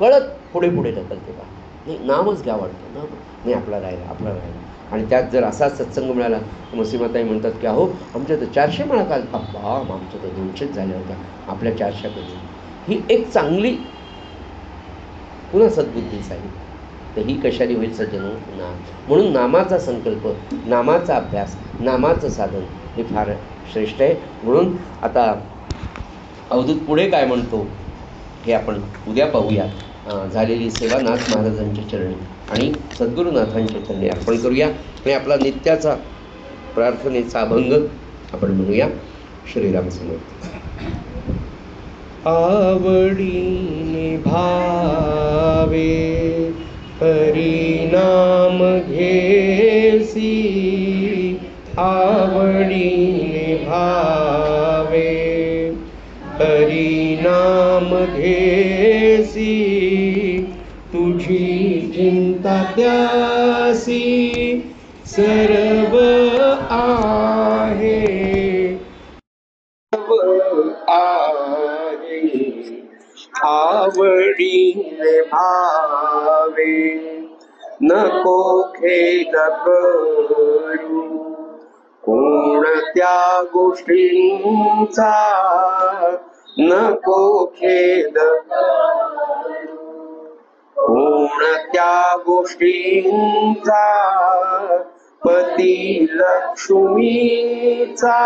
कळत पुढे पुढे ढकलते. बा नाही, नामच घ्या वाटतं, नाम नाही, आपला राहिला. आणि त्यात जर असा सत्संग मिळाला तर मसीमाताई म्हणतात की अहो आमच्या तर 400 म्हणा काल, अब्बा आमच्या तर 200च झाल्या होत्या, आपल्या 400 कधी. ही एक चांगली पुन्हा सद्बुद्धीच आहे. तर ही कशाने होईल सज्जनो? नाम. म्हणून नामाचा संकल्प, नामाचा अभ्यास, नामाचं साधन हे फार श्रेष्ठ आहे. म्हणून आता अवधूत पुढे काय म्हणतो हे आपण उद्या पाहूया. झालेली सेवा नाथ महाराजांच्या चरणी आणि सद्गुरुनाथांच्या चरणी अर्पण करूया आणि आपला नित्याचा प्रार्थनेचा अभंग आपण म्हणूया. श्रीराम समर्थ. आवडीने भावे हरिनाम घेसी, आवडीने भावे हरिनाम घेसी, तुझी चिंता त्यासी सर्व आहे, आवडीने भावे नको खेद करू कोणत्या गोष्टींचा, नको खेद कोणत्या गोष्टींचा, पती लक्ष्मीचा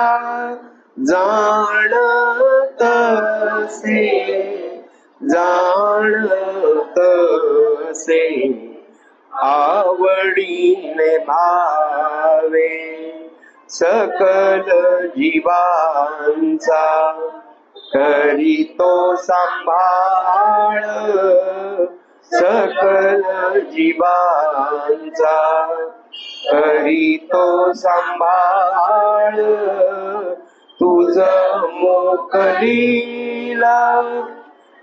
जाणत से आवडीने भावे सकल जीवांचा करीतो सांभाळ, सकल जीवांचा करीतो सांभाळ, तुझ मोकलीला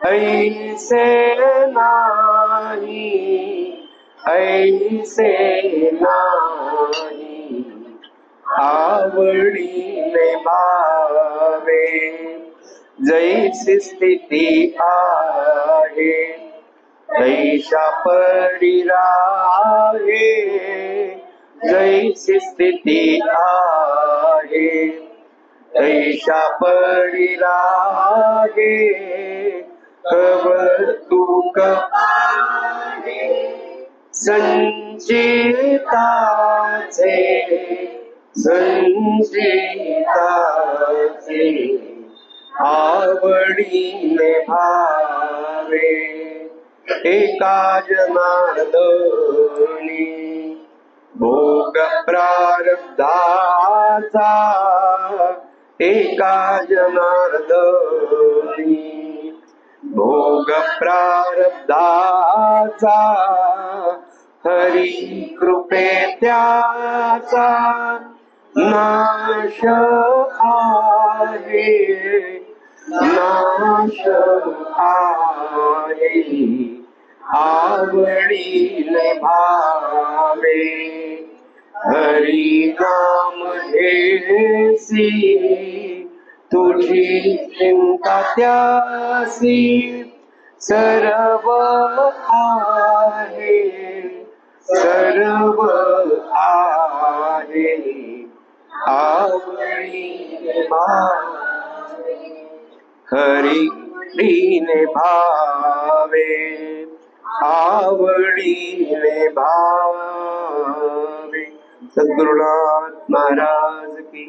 ऐसे नाही, ऐसे नाही, आवडीने भावे जैसी स्थिती आहे तैशा परी राहे, जैसी स्थिती आहे तैशा परी राहे, कौतुक संचिताचे आवडीने भावे एका जनार्दनी भोग प्रारब्धाचा, एका जनार्दनी भोग प्रारब्धाचा, हरी कृपे त्याचा नाश आहे, नाश आहे, आवडीने भावे हरी नाम घेसी, तुझी चिंता त्यासी सर्व आहे, सर्व आहे, आवडीने भावे हरीने भावे, आवडीने भावे. सद्गुरुनाथ महाराज की